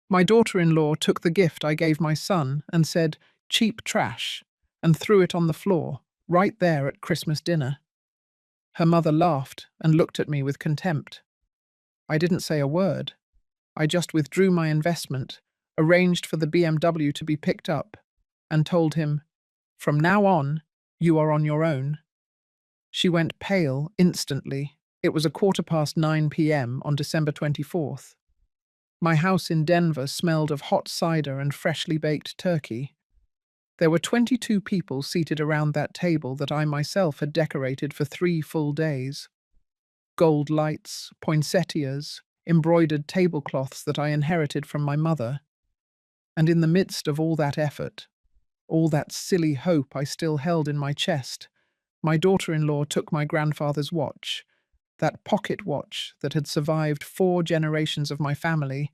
My daughter-in-law took the gift I gave my son and said, "Cheap trash," and threw it on the floor, right there at Christmas dinner. Her mother laughed and looked at me with contempt. I didn't say a word. I just withdrew my investment, arranged for the BMW to be picked up, and told him, "From now on, you are on your own." She went pale instantly. It was 9:15 p.m. on December 24th. My house in Denver smelled of hot cider and freshly baked turkey. There were 22 people seated around that table that I myself had decorated for 3 full days. Gold lights, poinsettias, embroidered tablecloths that I inherited from my mother. And in the midst of all that effort, all that silly hope I still held in my chest, my daughter-in-law took my grandfather's watch, that pocket watch that had survived 4 generations of my family,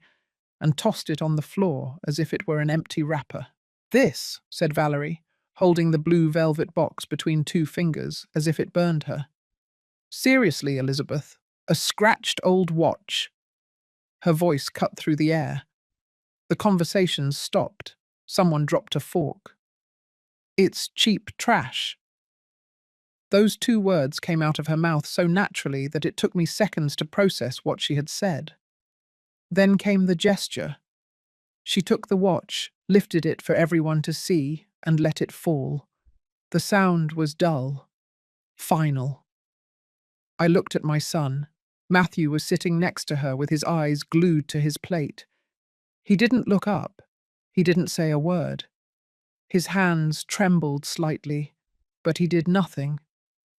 and tossed it on the floor as if it were an empty wrapper. "This," said Valerie, holding the blue velvet box between 2 fingers as if it burned her. "Seriously, Elizabeth, a scratched old watch." Her voice cut through the air. The conversation stopped. Someone dropped a fork. "It's cheap trash." Those 2 words came out of her mouth so naturally that it took me seconds to process what she had said. Then came the gesture. She took the watch, lifted it for everyone to see, and let it fall. The sound was dull, final. I looked at my son. Matthew was sitting next to her with his eyes glued to his plate. He didn't look up. He didn't say a word. His hands trembled slightly, but he did nothing.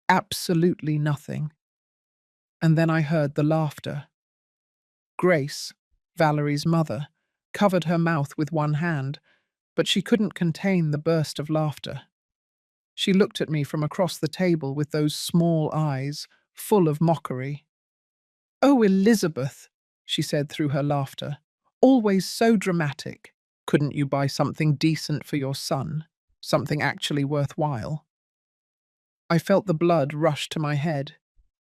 Absolutely nothing. And then I heard the laughter. Grace, Valerie's mother, covered her mouth with one hand, but she couldn't contain the burst of laughter. She looked at me from across the table with those small eyes, full of mockery. "Oh, Elizabeth," she said through her laughter, "always so dramatic. Couldn't you buy something decent for your son? Something actually worthwhile?" I felt the blood rush to my head,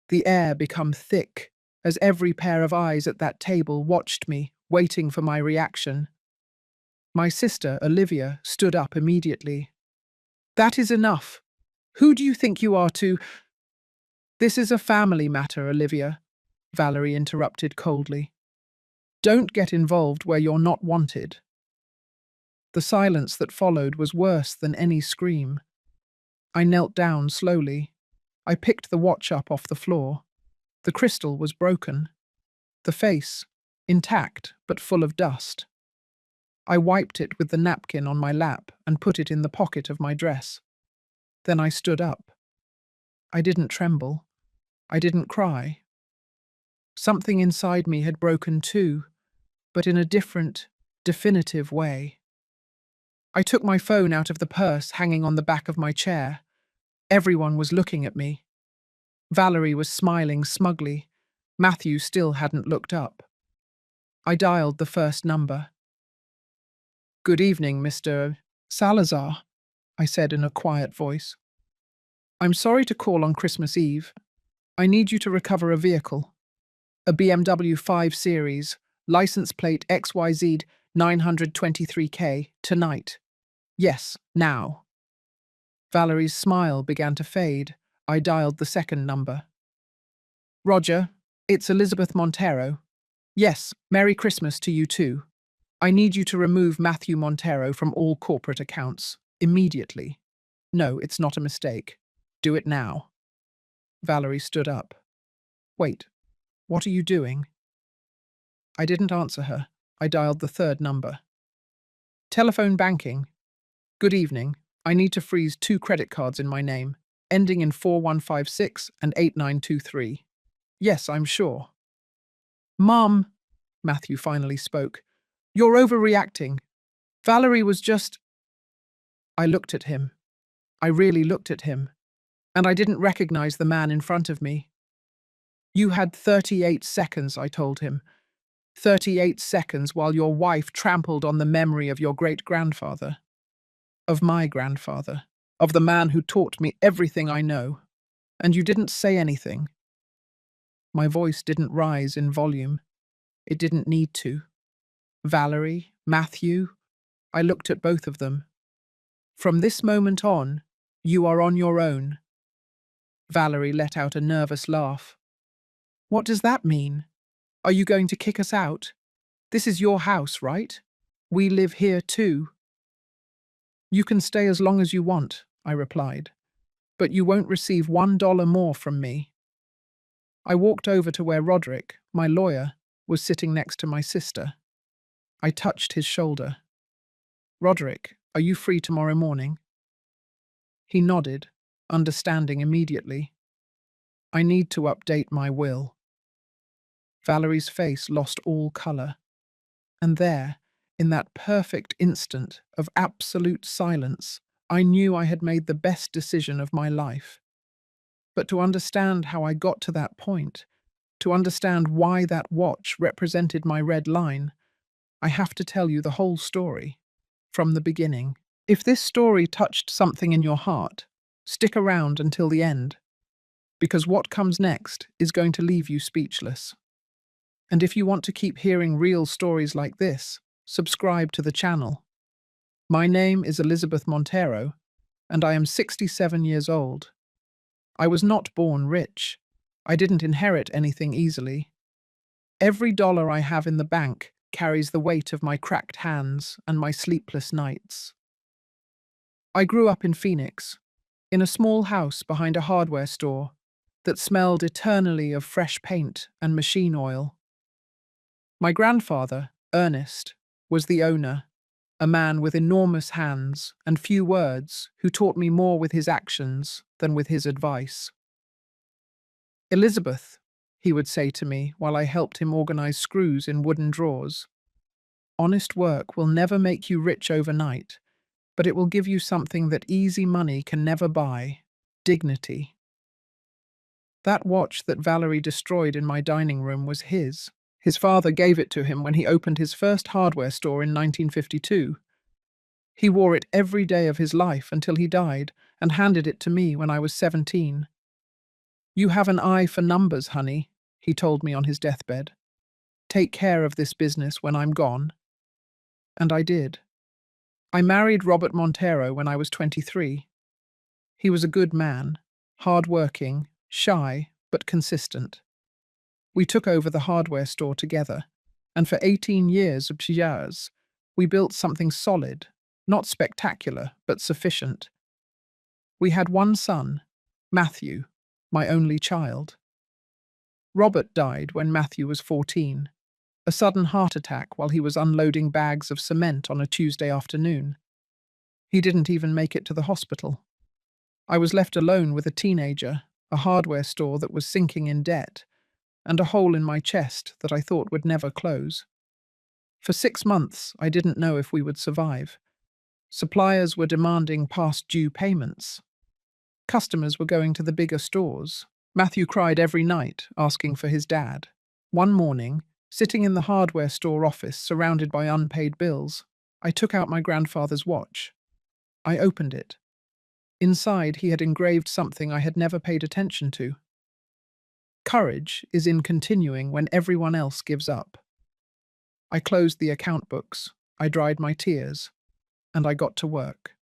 the air become thick, as every pair of eyes at that table watched me, waiting for my reaction. My sister, Olivia, stood up immediately. "That is enough. Who do you think you are to—" "This is a family matter, Olivia," Valerie interrupted coldly. "Don't get involved where you're not wanted." The silence that followed was worse than any scream. I knelt down slowly. I picked the watch up off the floor. The crystal was broken. The face, intact but full of dust. I wiped it with the napkin on my lap and put it in the pocket of my dress. Then I stood up. I didn't tremble. I didn't cry. Something inside me had broken too, but in a different, definitive way. I took my phone out of the purse hanging on the back of my chair. Everyone was looking at me. Valerie was smiling smugly. Matthew still hadn't looked up. I dialed the first number. "Good evening, Mr. Salazar," I said in a quiet voice. "I'm sorry to call on Christmas Eve. I need you to recover a vehicle. A BMW 5 Series, license plate XYZ 923K, tonight. Yes, now." Valerie's smile began to fade. I dialed the second number. "Roger, it's Elizabeth Montero. Yes, Merry Christmas to you too. I need you to remove Matthew Montero from all corporate accounts, immediately. No, it's not a mistake. Do it now." Valerie stood up. "Wait, what are you doing?" I didn't answer her. I dialed the third number. "Telephone banking. Good evening. I need to freeze 2 credit cards in my name, ending in 4156 and 8923. Yes, I'm sure." "Mom," Matthew finally spoke, "you're overreacting. Valerie was just—" I looked at him. I really looked at him. And I didn't recognize the man in front of me. "You had 38 seconds, I told him. 38 seconds while your wife trampled on the memory of your great-grandfather. Of my grandfather. Of the man who taught me everything I know. And you didn't say anything." My voice didn't rise in volume. It didn't need to. Valerie, Matthew, I looked at both of them. From this moment on, you are on your own. Valerie let out a nervous laugh. What does that mean? Are you going to kick us out? This is your house, right? We live here too. You can stay as long as you want, I replied, but you won't receive $1 more from me. I walked over to where Roderick, my lawyer, was sitting next to my sister. I touched his shoulder. Roderick, are you free tomorrow morning? He nodded, understanding immediately. I need to update my will. Valerie's face lost all colour. And there, in that perfect instant of absolute silence, I knew I had made the best decision of my life. But to understand how I got to that point, to understand why that watch represented my red line, I have to tell you the whole story, from the beginning. If this story touched something in your heart, stick around until the end, because what comes next is going to leave you speechless. And if you want to keep hearing real stories like this, subscribe to the channel. My name is Elizabeth Montero, and I am 67 years old. I was not born rich. I didn't inherit anything easily. Every dollar I have in the bank carries the weight of my cracked hands and my sleepless nights. I grew up in Phoenix, in a small house behind a hardware store that smelled eternally of fresh paint and machine oil. My grandfather, Ernest, was the owner, a man with enormous hands and few words who taught me more with his actions than with his advice. Elizabeth, he would say to me while I helped him organize screws in wooden drawers, honest work will never make you rich overnight, but it will give you something that easy money can never buy: dignity. That watch that Valerie destroyed in my dining room was his. His father gave it to him when he opened his first hardware store in 1952. He wore it every day of his life until he died and handed it to me when I was 17. You have an eye for numbers, honey, he told me on his deathbed. Take care of this business when I'm gone. And I did. I married Robert Montero when I was 23. He was a good man, hard-working, shy, but consistent. We took over the hardware store together, and for 18 years, we built something solid, not spectacular, but sufficient. We had one son, Matthew, my only child. Robert died when Matthew was 14, a sudden heart attack while he was unloading bags of cement on a Tuesday afternoon. He didn't even make it to the hospital. I was left alone with a teenager, a hardware store that was sinking in debt, and a hole in my chest that I thought would never close. For 6 months, I didn't know if we would survive. Suppliers were demanding past due payments. Customers were going to the bigger stores. Matthew cried every night, asking for his dad. One morning, sitting in the hardware store office surrounded by unpaid bills, I took out my grandfather's watch. I opened it. Inside, he had engraved something I had never paid attention to. Courage is in continuing when everyone else gives up. I closed the account books, I dried my tears, and I got to work.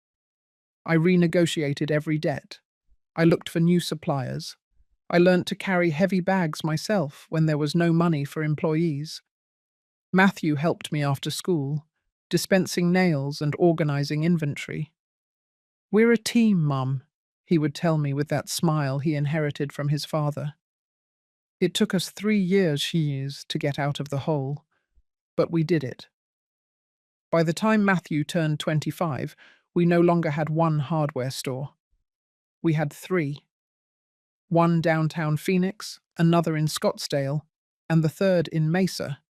I renegotiated every debt. I looked for new suppliers. I learnt to carry heavy bags myself when there was no money for employees. Matthew helped me after school, dispensing nails and organizing inventory. We're a team, Mum, he would tell me with that smile he inherited from his father. It took us 3 years to get out of the hole, but we did it. By the time Matthew turned 25, we no longer had one hardware store. We had 3. One downtown Phoenix, another in Scottsdale, and the third in Mesa.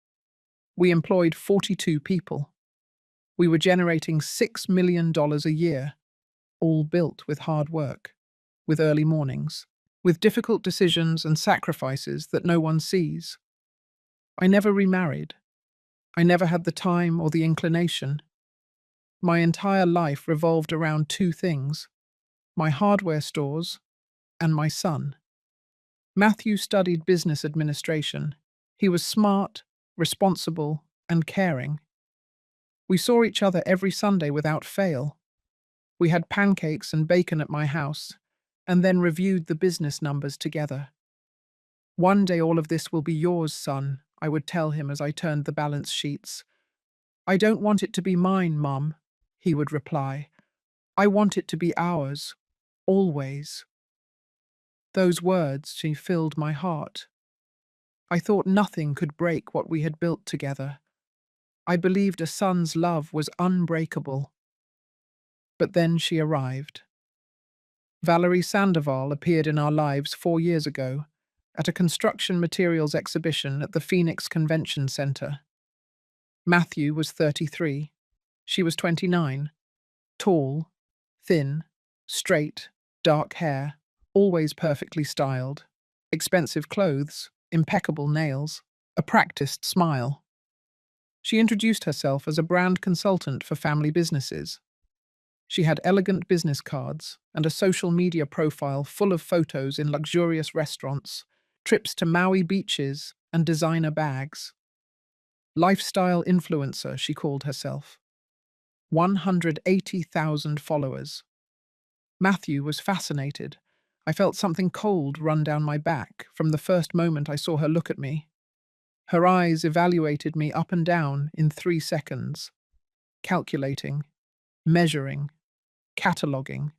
We employed 42 people. We were generating $6 million a year, all built with hard work, with early mornings, with difficult decisions and sacrifices that no one sees. I never remarried. I never had the time or the inclination. My entire life revolved around 2 things: my hardware stores and my son. Matthew studied business administration. He was smart, responsible, and caring. We saw each other every Sunday without fail. We had pancakes and bacon at my house, and then reviewed the business numbers together. One day all of this will be yours, son, I would tell him as I turned the balance sheets. I don't want it to be mine, Mum, he would reply. I want it to be ours, always. Those words, she filled my heart. I thought nothing could break what we had built together. I believed a son's love was unbreakable. But then she arrived. Valerie Sandoval appeared in our lives 4 years ago at a construction materials exhibition at the Phoenix Convention Center. Matthew was 33. She was 29. Tall, thin, straight, dark hair, always perfectly styled, expensive clothes, impeccable nails, a practiced smile. She introduced herself as a brand consultant for family businesses. She had elegant business cards and a social media profile full of photos in luxurious restaurants, trips to Maui beaches, and designer bags. Lifestyle influencer, she called herself. 180,000 followers. Matthew was fascinated. I felt something cold run down my back from the first moment I saw her look at me. Her eyes evaluated me up and down in 3 seconds, calculating, measuring, cataloguing.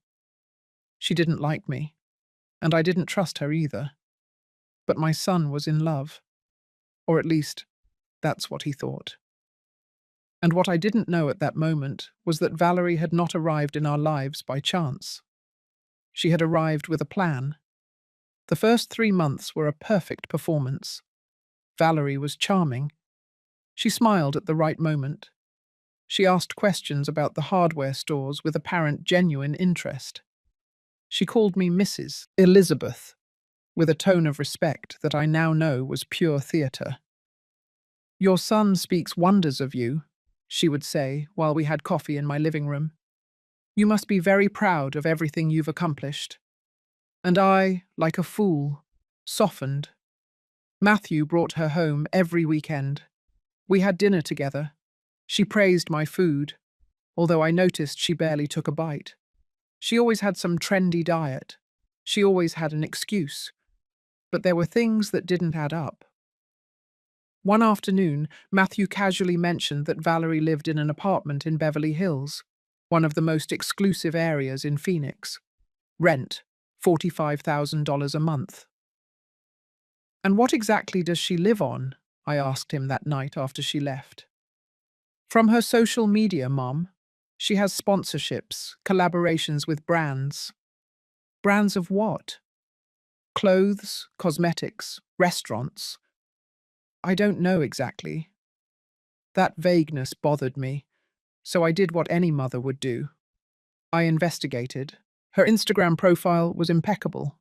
She didn't like me, and I didn't trust her either. But my son was in love. Or at least, that's what he thought. And what I didn't know at that moment was that Valerie had not arrived in our lives by chance. She had arrived with a plan. The first 3 months were a perfect performance. Valerie was charming. She smiled at the right moment. She asked questions about the hardware stores with apparent genuine interest. She called me Mrs. Elizabeth, with a tone of respect that I now know was pure theatre. "Your son speaks wonders of you," she would say while we had coffee in my living room. "You must be very proud of everything you've accomplished." And I, like a fool, softened. Matthew brought her home every weekend. We had dinner together. She praised my food, although I noticed she barely took a bite. She always had some trendy diet. She always had an excuse. But there were things that didn't add up. One afternoon, Matthew casually mentioned that Valerie lived in an apartment in Beverly Hills, one of the most exclusive areas in Phoenix. Rent, $45,000 a month. "And what exactly does she live on?" I asked him that night after she left. "From her social media, Mom. She has sponsorships, collaborations with brands." "Brands of what?" "Clothes, cosmetics, restaurants." "I don't know exactly." That vagueness bothered me, so I did what any mother would do. I investigated. Her Instagram profile was impeccable.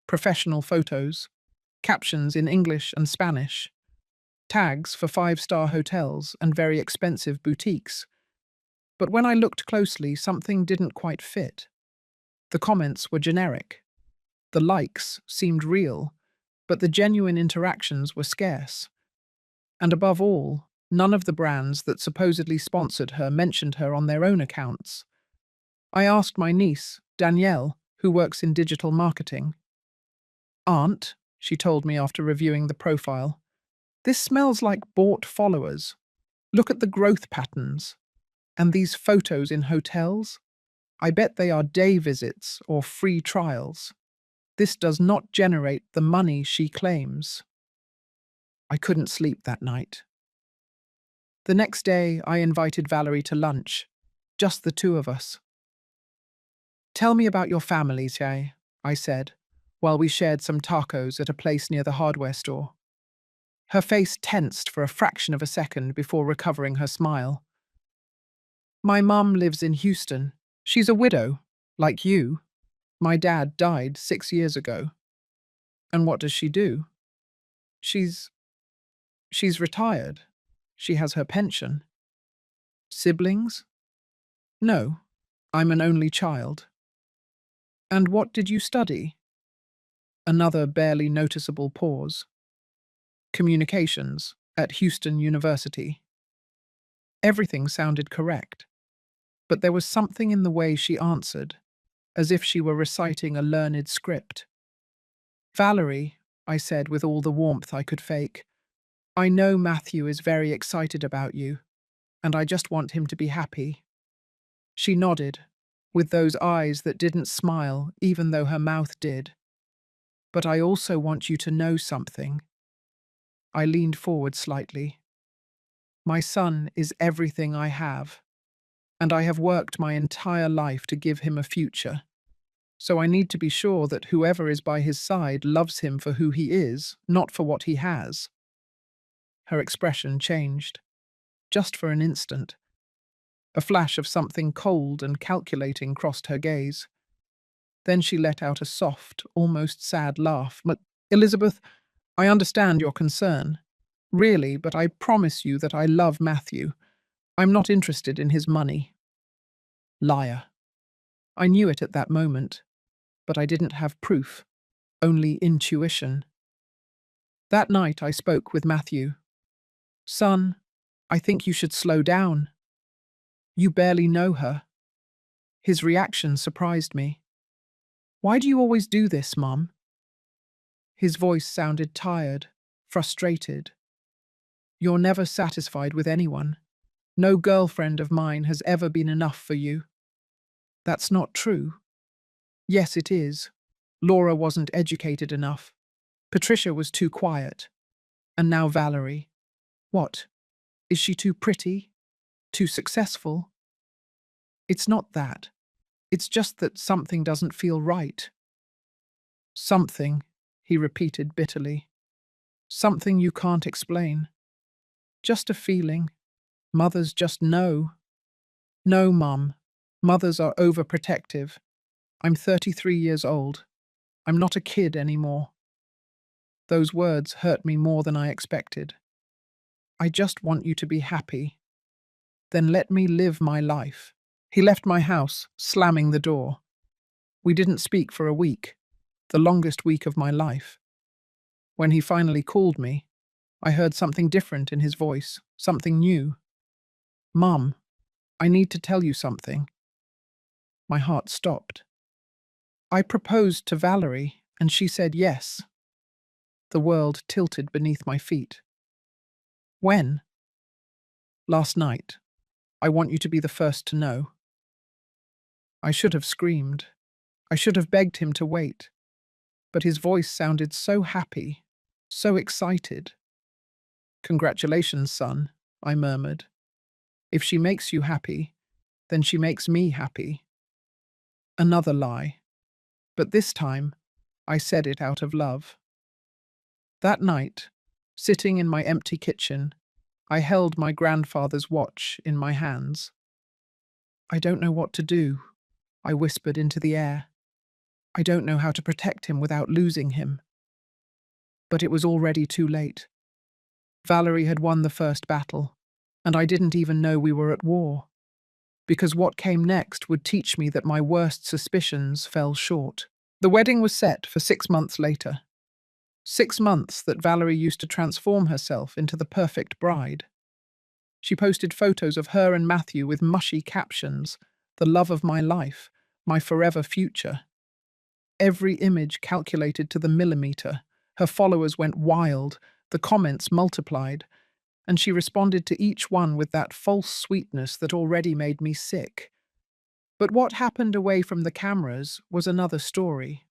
Professional photos, captions in English and Spanish, tags for 5-star hotels and very expensive boutiques. But when I looked closely, something didn't quite fit. The comments were generic. The likes seemed real, but the genuine interactions were scarce. And above all, none of the brands that supposedly sponsored her mentioned her on their own accounts. I asked my niece, Danielle, who works in digital marketing. "Aunt," she told me after reviewing the profile, "this smells like bought followers. Look at the growth patterns. And these photos in hotels? I bet they are day visits or free trials. This does not generate the money she claims." I couldn't sleep that night. The next day, I invited Valerie to lunch, just the two of us. "Tell me about your family, Jay," I said, while we shared some tacos at a place near the hardware store. Her face tensed for a fraction of a second before recovering her smile. "My mum lives in Houston. She's a widow, like you. My dad died 6 years ago." "And what does she do?" She's retired. She has her pension." "Siblings?" "No, I'm an only child." "And what did you study?" Another barely noticeable pause. "Communications at Houston University." Everything sounded correct, but there was something in the way she answered, as if she were reciting a learned script. Valerie, I said with all the warmth I could fake, I know Matthew is very excited about you, and I just want him to be happy. She nodded, with those eyes that didn't smile even though her mouth did. But I also want you to know something. I leaned forward slightly. My son is everything I have, and I have worked my entire life to give him a future. So I need to be sure that whoever is by his side loves him for who he is, not for what he has. Her expression changed, just for an instant. A flash of something cold and calculating crossed her gaze. Then she let out a soft, almost sad laugh. But, Elizabeth, I understand your concern. Really, but I promise you that I love Matthew. I'm not interested in his money. Liar. I knew it at that moment, but I didn't have proof, only intuition. That night I spoke with Matthew. Son, I think you should slow down. You barely know her. His reaction surprised me. Why do you always do this, Mum? His voice sounded tired, frustrated. You're never satisfied with anyone. No girlfriend of mine has ever been enough for you. That's not true. Yes, it is. Laura wasn't educated enough. Patricia was too quiet. And now Valerie. What? Is she too pretty? Too successful? It's not that. It's just that something doesn't feel right. Something, he repeated bitterly. Something you can't explain. Just a feeling. Mothers just know. No, Mum. Mothers are overprotective. I'm 33 years old. I'm not a kid anymore. Those words hurt me more than I expected. I just want you to be happy. Then let me live my life. He left my house, slamming the door. We didn't speak for a week, the longest week of my life. When he finally called me, I heard something different in his voice, something new. Mum, I need to tell you something. My heart stopped. I proposed to Valerie, and she said yes. The world tilted beneath my feet. When? Last night. I want you to be the first to know. I should have screamed. I should have begged him to wait. But his voice sounded so happy, so excited. Congratulations, son, I murmured. If she makes you happy, then she makes me happy. Another lie. But this time, I said it out of love. That night, sitting in my empty kitchen, I held my grandfather's watch in my hands. I don't know what to do, I whispered into the air. I don't know how to protect him without losing him. But it was already too late. Valerie had won the first battle, and I didn't even know we were at war. Because what came next would teach me that my worst suspicions fell short. The wedding was set for 6 months later. 6 months that Valerie used to transform herself into the perfect bride. She posted photos of her and Matthew with mushy captions, the love of my life, my forever future. Every image calculated to the millimeter. Her followers went wild, the comments multiplied, and she responded to each one with that false sweetness that already made me sick. But what happened away from the cameras was another story.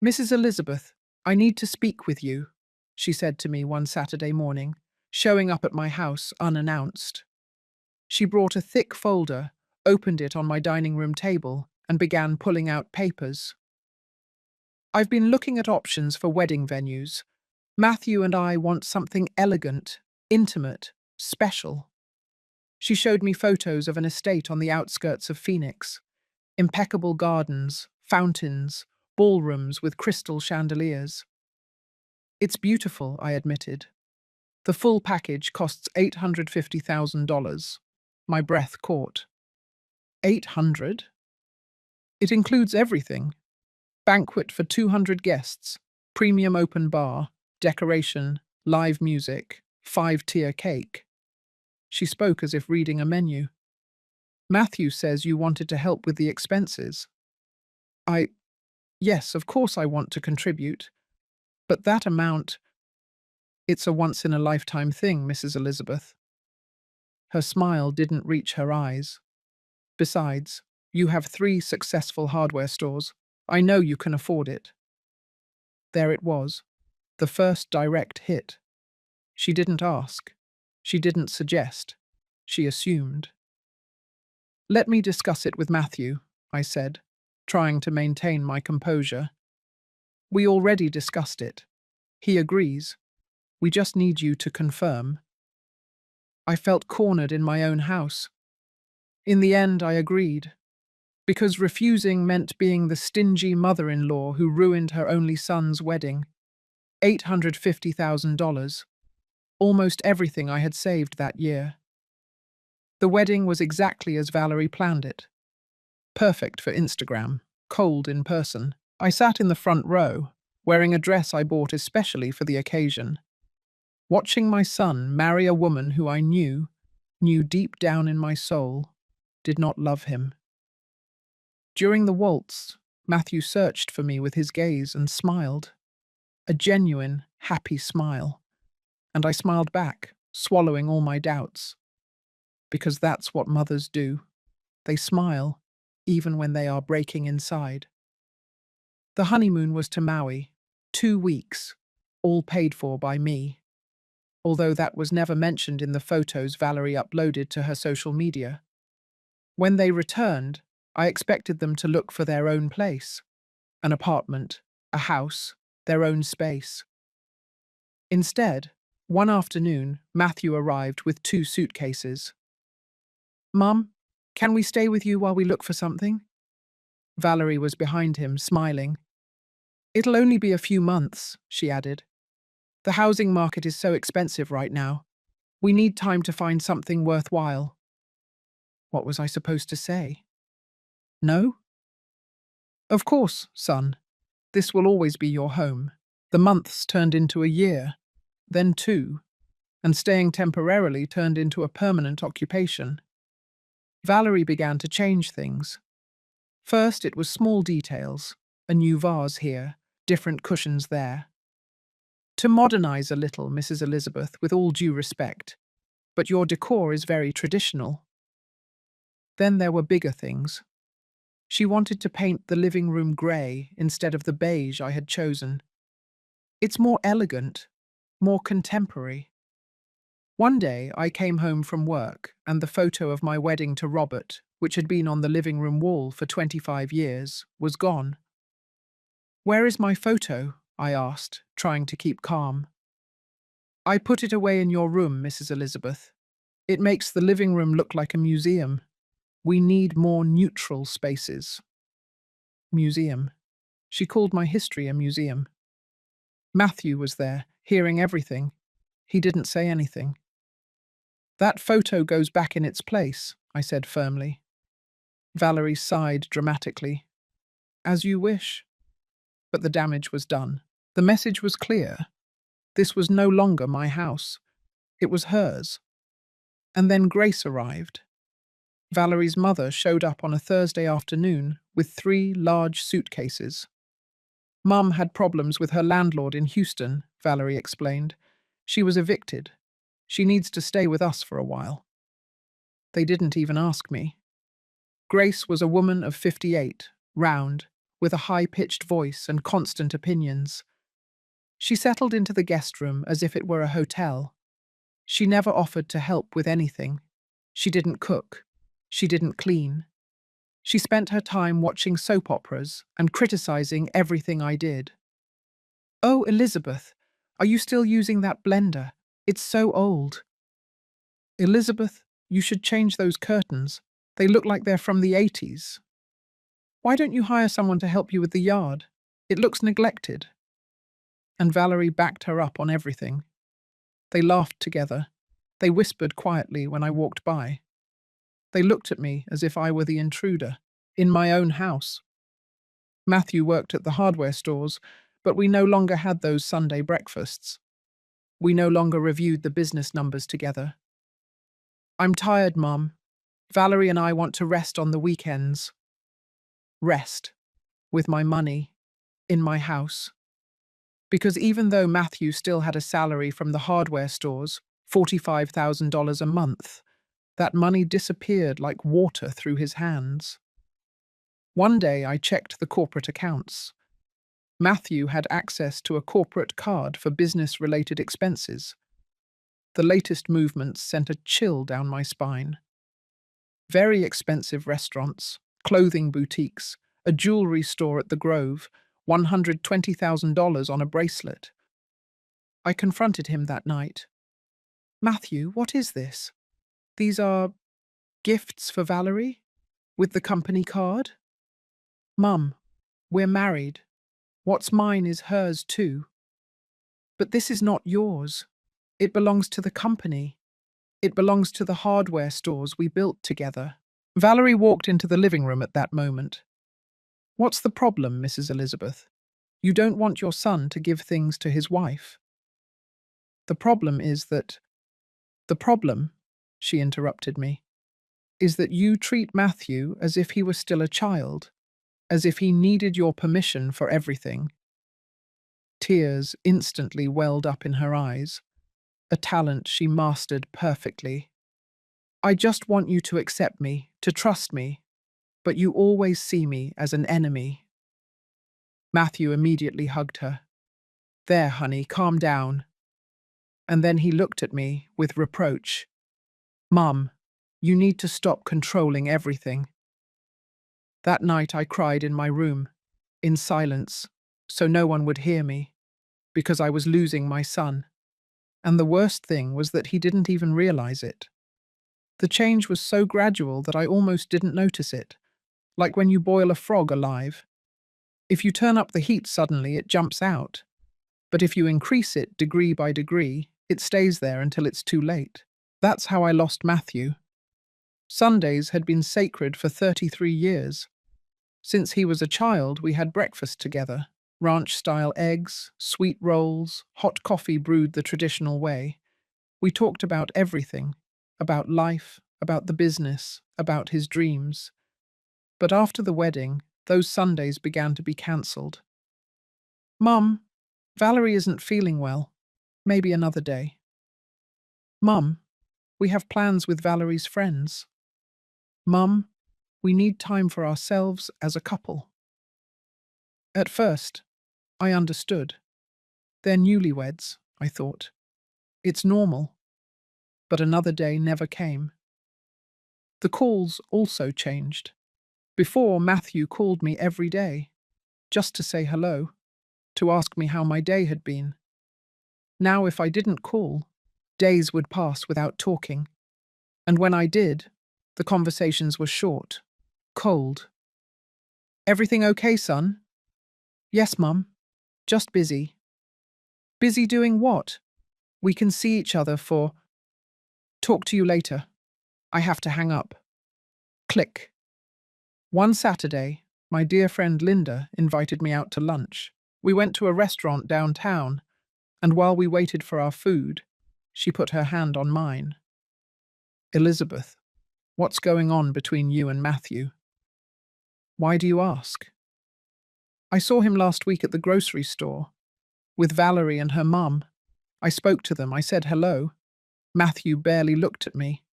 Mrs. Elizabeth, I need to speak with you, she said to me one Saturday morning, showing up at my house unannounced. She brought a thick folder, opened it on my dining room table, and began pulling out papers. I've been looking at options for wedding venues. Matthew and I want something elegant, intimate, special. She showed me photos of an estate on the outskirts of Phoenix. Impeccable gardens, fountains, ballrooms with crystal chandeliers. It's beautiful, I admitted. The full package costs $850,000. My breath caught. 800? It includes everything. Banquet for 200 guests, premium open bar, decoration, live music, 5-tier cake. She spoke as if reading a menu. Matthew says you wanted to help with the expenses. I, yes, of course I want to contribute. But that amount, it's a once-in-a-lifetime thing, Mrs. Elizabeth. Her smile didn't reach her eyes. Besides, you have 3 successful hardware stores. I know you can afford it. There it was, the first direct hit. She didn't ask. She didn't suggest. She assumed. Let me discuss it with Matthew, I said, trying to maintain my composure. We already discussed it. He agrees. We just need you to confirm. I felt cornered in my own house. In the end, I agreed, because refusing meant being the stingy mother-in-law who ruined her only son's wedding. $850,000, almost everything I had saved that year. The wedding was exactly as Valerie planned it. Perfect for Instagram, cold in person. I sat in the front row, wearing a dress I bought especially for the occasion. Watching my son marry a woman who I knew deep down in my soul, did not love him. During the waltz, Matthew searched for me with his gaze and smiled. A genuine, happy smile. And I smiled back, swallowing all my doubts. Because that's what mothers do. They smile, even when they are breaking inside. The honeymoon was to Maui, 2 weeks, all paid for by me. Although that was never mentioned in the photos Valerie uploaded to her social media. When they returned, I expected them to look for their own place. An apartment, a house, their own space. Instead, one afternoon, Matthew arrived with 2 suitcases. Mum, can we stay with you while we look for something? Valerie was behind him, smiling. It'll only be a few months, she added. The housing market is so expensive right now. We need time to find something worthwhile. What was I supposed to say? No? Of course, son. This will always be your home. The months turned into a year, then 2, and staying temporarily turned into a permanent occupation. Valerie began to change things. First, it was small details, a new vase here, different cushions there. To modernize a little, Mrs. Elizabeth, with all due respect, but your decor is very traditional. Then there were bigger things. She wanted to paint the living room grey instead of the beige I had chosen. It's more elegant, more contemporary. One day I came home from work and the photo of my wedding to Robert, which had been on the living room wall for 25 years, was gone. Where is my photo? I asked, trying to keep calm. I put it away in your room, Mrs. Elizabeth. It makes the living room look like a museum. We need more neutral spaces. Museum. She called my history a museum. Matthew was there, hearing everything. He didn't say anything. That photo goes back in its place, I said firmly. Valerie sighed dramatically. As you wish. But the damage was done. The message was clear. This was no longer my house. It was hers. And then Grace arrived. Valerie's mother showed up on a Thursday afternoon with 3 large suitcases. Mum had problems with her landlord in Houston, Valerie explained. She was evicted. She needs to stay with us for a while. They didn't even ask me. Grace was a woman of 58, round, with a high-pitched voice and constant opinions. She settled into the guest room as if it were a hotel. She never offered to help with anything. She didn't cook. She didn't clean. She spent her time watching soap operas and criticizing everything I did. Oh, Elizabeth, are you still using that blender? It's so old. Elizabeth, you should change those curtains. They look like they're from the 80s. Why don't you hire someone to help you with the yard? It looks neglected. And Valerie backed her up on everything. They laughed together. They whispered quietly when I walked by. They looked at me as if I were the intruder, in my own house. Matthew worked at the hardware stores, but we no longer had those Sunday breakfasts. We no longer reviewed the business numbers together. I'm tired, Mum. Valerie and I want to rest on the weekends. Rest. With my money. In my house. Because even though Matthew still had a salary from the hardware stores, $45,000 a month, that money disappeared like water through his hands. One day I checked the corporate accounts. Matthew had access to a corporate card for business-related expenses. The latest movements sent a chill down my spine. Very expensive restaurants, clothing boutiques, a jewelry store at the Grove, $120,000 on a bracelet. I confronted him that night. Matthew, what is this? These are gifts for Valerie? With the company card? Mum, we're married. What's mine is hers too. But this is not yours. It belongs to the company. It belongs to the hardware stores we built together. Valerie walked into the living room at that moment. What's the problem, Mrs. Elizabeth? You don't want your son to give things to his wife. The problem is that... The problem, she interrupted me, is that you treat Matthew as if he were still a child, as if he needed your permission for everything. Tears instantly welled up in her eyes, a talent she mastered perfectly. I just want you to accept me, to trust me, but you always see me as an enemy. Matthew immediately hugged her. There, honey, calm down. And then he looked at me with reproach. Mum, you need to stop controlling everything. That night I cried in my room, in silence, so no one would hear me, because I was losing my son. And the worst thing was that he didn't even realize it. The change was so gradual that I almost didn't notice it, like when you boil a frog alive. If you turn up the heat suddenly, it jumps out. But if you increase it degree by degree, it stays there until it's too late. That's how I lost Matthew. Sundays had been sacred for 33 years. Since he was a child, we had breakfast together. Ranch-style eggs, sweet rolls, hot coffee brewed the traditional way. We talked about everything. About life, about the business, about his dreams. But after the wedding, those Sundays began to be cancelled. Mum, Valerie isn't feeling well. Maybe another day. Mum, we have plans with Valerie's friends. Mum, we need time for ourselves as a couple. At first, I understood. They're newlyweds, I thought. It's normal. But another day never came. The calls also changed. Before, Matthew called me every day, just to say hello, to ask me how my day had been. Now, if I didn't call, days would pass without talking. And when I did, the conversations were short, cold. Everything okay, son? Yes, Mum. Just busy. Busy doing what? We can see each other for... Talk to you later. I have to hang up. Click. One Saturday, my dear friend Linda invited me out to lunch. We went to a restaurant downtown, and while we waited for our food, she put her hand on mine. Elizabeth, what's going on between you and Matthew? Why do you ask? I saw him last week at the grocery store, with Valerie and her mum. I spoke to them, I said hello. Matthew barely looked at me.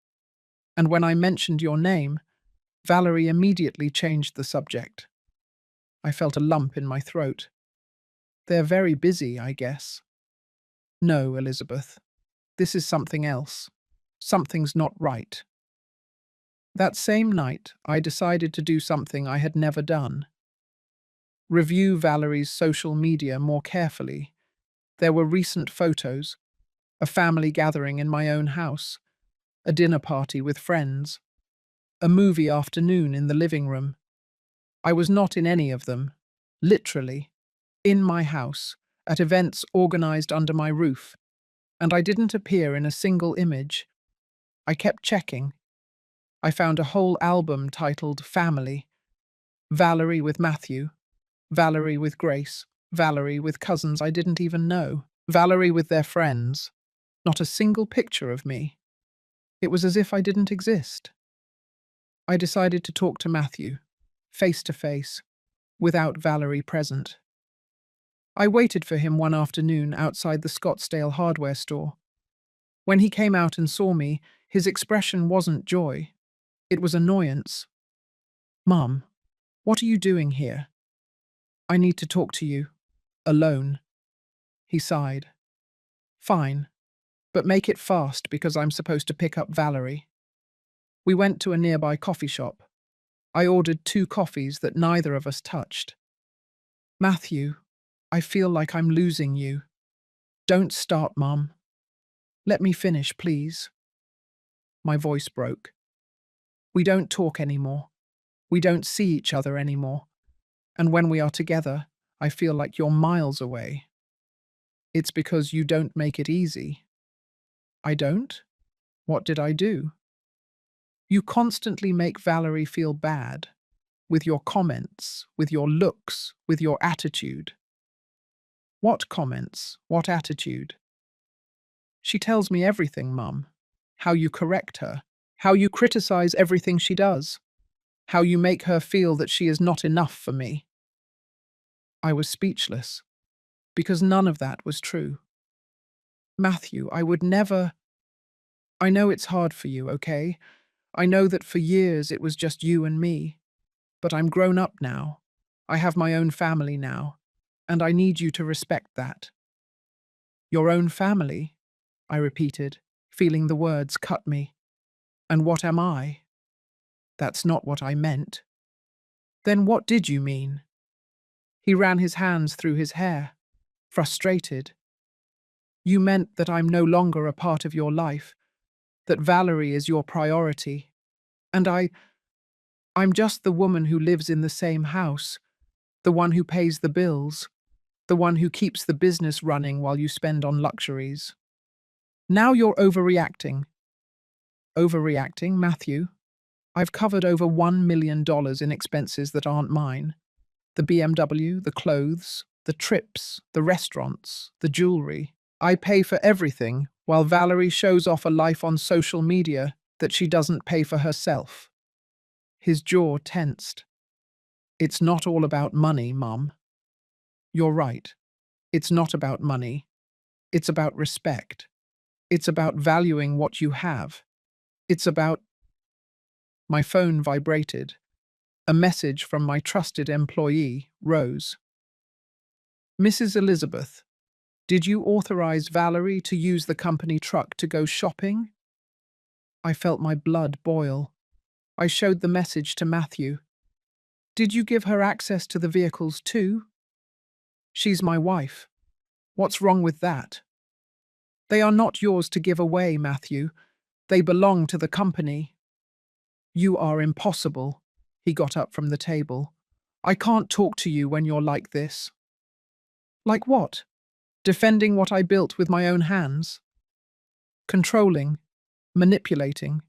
And when I mentioned your name, Valerie immediately changed the subject. I felt a lump in my throat. They're very busy, I guess. No, Elizabeth. This is something else. Something's not right. That same night, I decided to do something I had never done. Review Valerie's social media more carefully. There were recent photos, a family gathering in my own house, a dinner party with friends, a movie afternoon in the living room. I was not in any of them, literally, in my house, at events organized under my roof, and I didn't appear in a single image. I kept checking. I found a whole album titled Family. Valerie with Matthew, Valerie with Grace, Valerie with cousins I didn't even know, Valerie with their friends. Not a single picture of me. It was as if I didn't exist. I decided to talk to Matthew, face to face, without Valerie present. I waited for him one afternoon outside the Scottsdale hardware store. When he came out and saw me, his expression wasn't joy. It was annoyance. "Mum, what are you doing here? I need to talk to you. Alone." He sighed. "Fine, but make it fast because I'm supposed to pick up Valerie." We went to a nearby coffee shop. I ordered 2 coffees that neither of us touched. "Matthew, I feel like I'm losing you." "Don't start, Mum. Let me finish, please." My voice broke. "We don't talk anymore. We don't see each other anymore. And when we are together, I feel like you're miles away. It's because you don't make it easy." "I don't? What did I do?" "You constantly make Valerie feel bad. With your comments, with your looks, with your attitude." "What comments? What attitude?" "She tells me everything, Mum. How you correct her. How you criticize everything she does. How you make her feel that she is not enough for me." I was speechless, because none of that was true. "Matthew, I would never—" "I know it's hard for you, okay? I know that for years it was just you and me. But I'm grown up now. I have my own family now. And I need you to respect that." "Your own family?" I repeated, feeling the words cut me. "And what am I?" "That's not what I meant." "Then what did you mean?" He ran his hands through his hair, frustrated. "You meant that I'm no longer a part of your life, that Valerie is your priority. And I'm just the woman who lives in the same house, the one who pays the bills, the one who keeps the business running while you spend on luxuries. Now you're overreacting." "Overreacting, Matthew? I've covered over $1 million in expenses that aren't mine. The BMW, the clothes, the trips, the restaurants, the jewelry. I pay for everything, while Valerie shows off a life on social media that she doesn't pay for herself." His jaw tensed. "It's not all about money, Mum." "You're right. It's not about money. It's about respect. It's about valuing what you have. It's about—" My phone vibrated. A message from my trusted employee, Rose. "Mrs. Elizabeth, did you authorize Valerie to use the company truck to go shopping?" I felt my blood boil. I showed the message to Matthew. "Did you give her access to the vehicles too?" "She's my wife. What's wrong with that?" "They are not yours to give away, Matthew. They belong to the company." "You are impossible." He got up from the table. "I can't talk to you when you're like this." "Like what? Defending what I built with my own hands?" "Controlling, manipulating,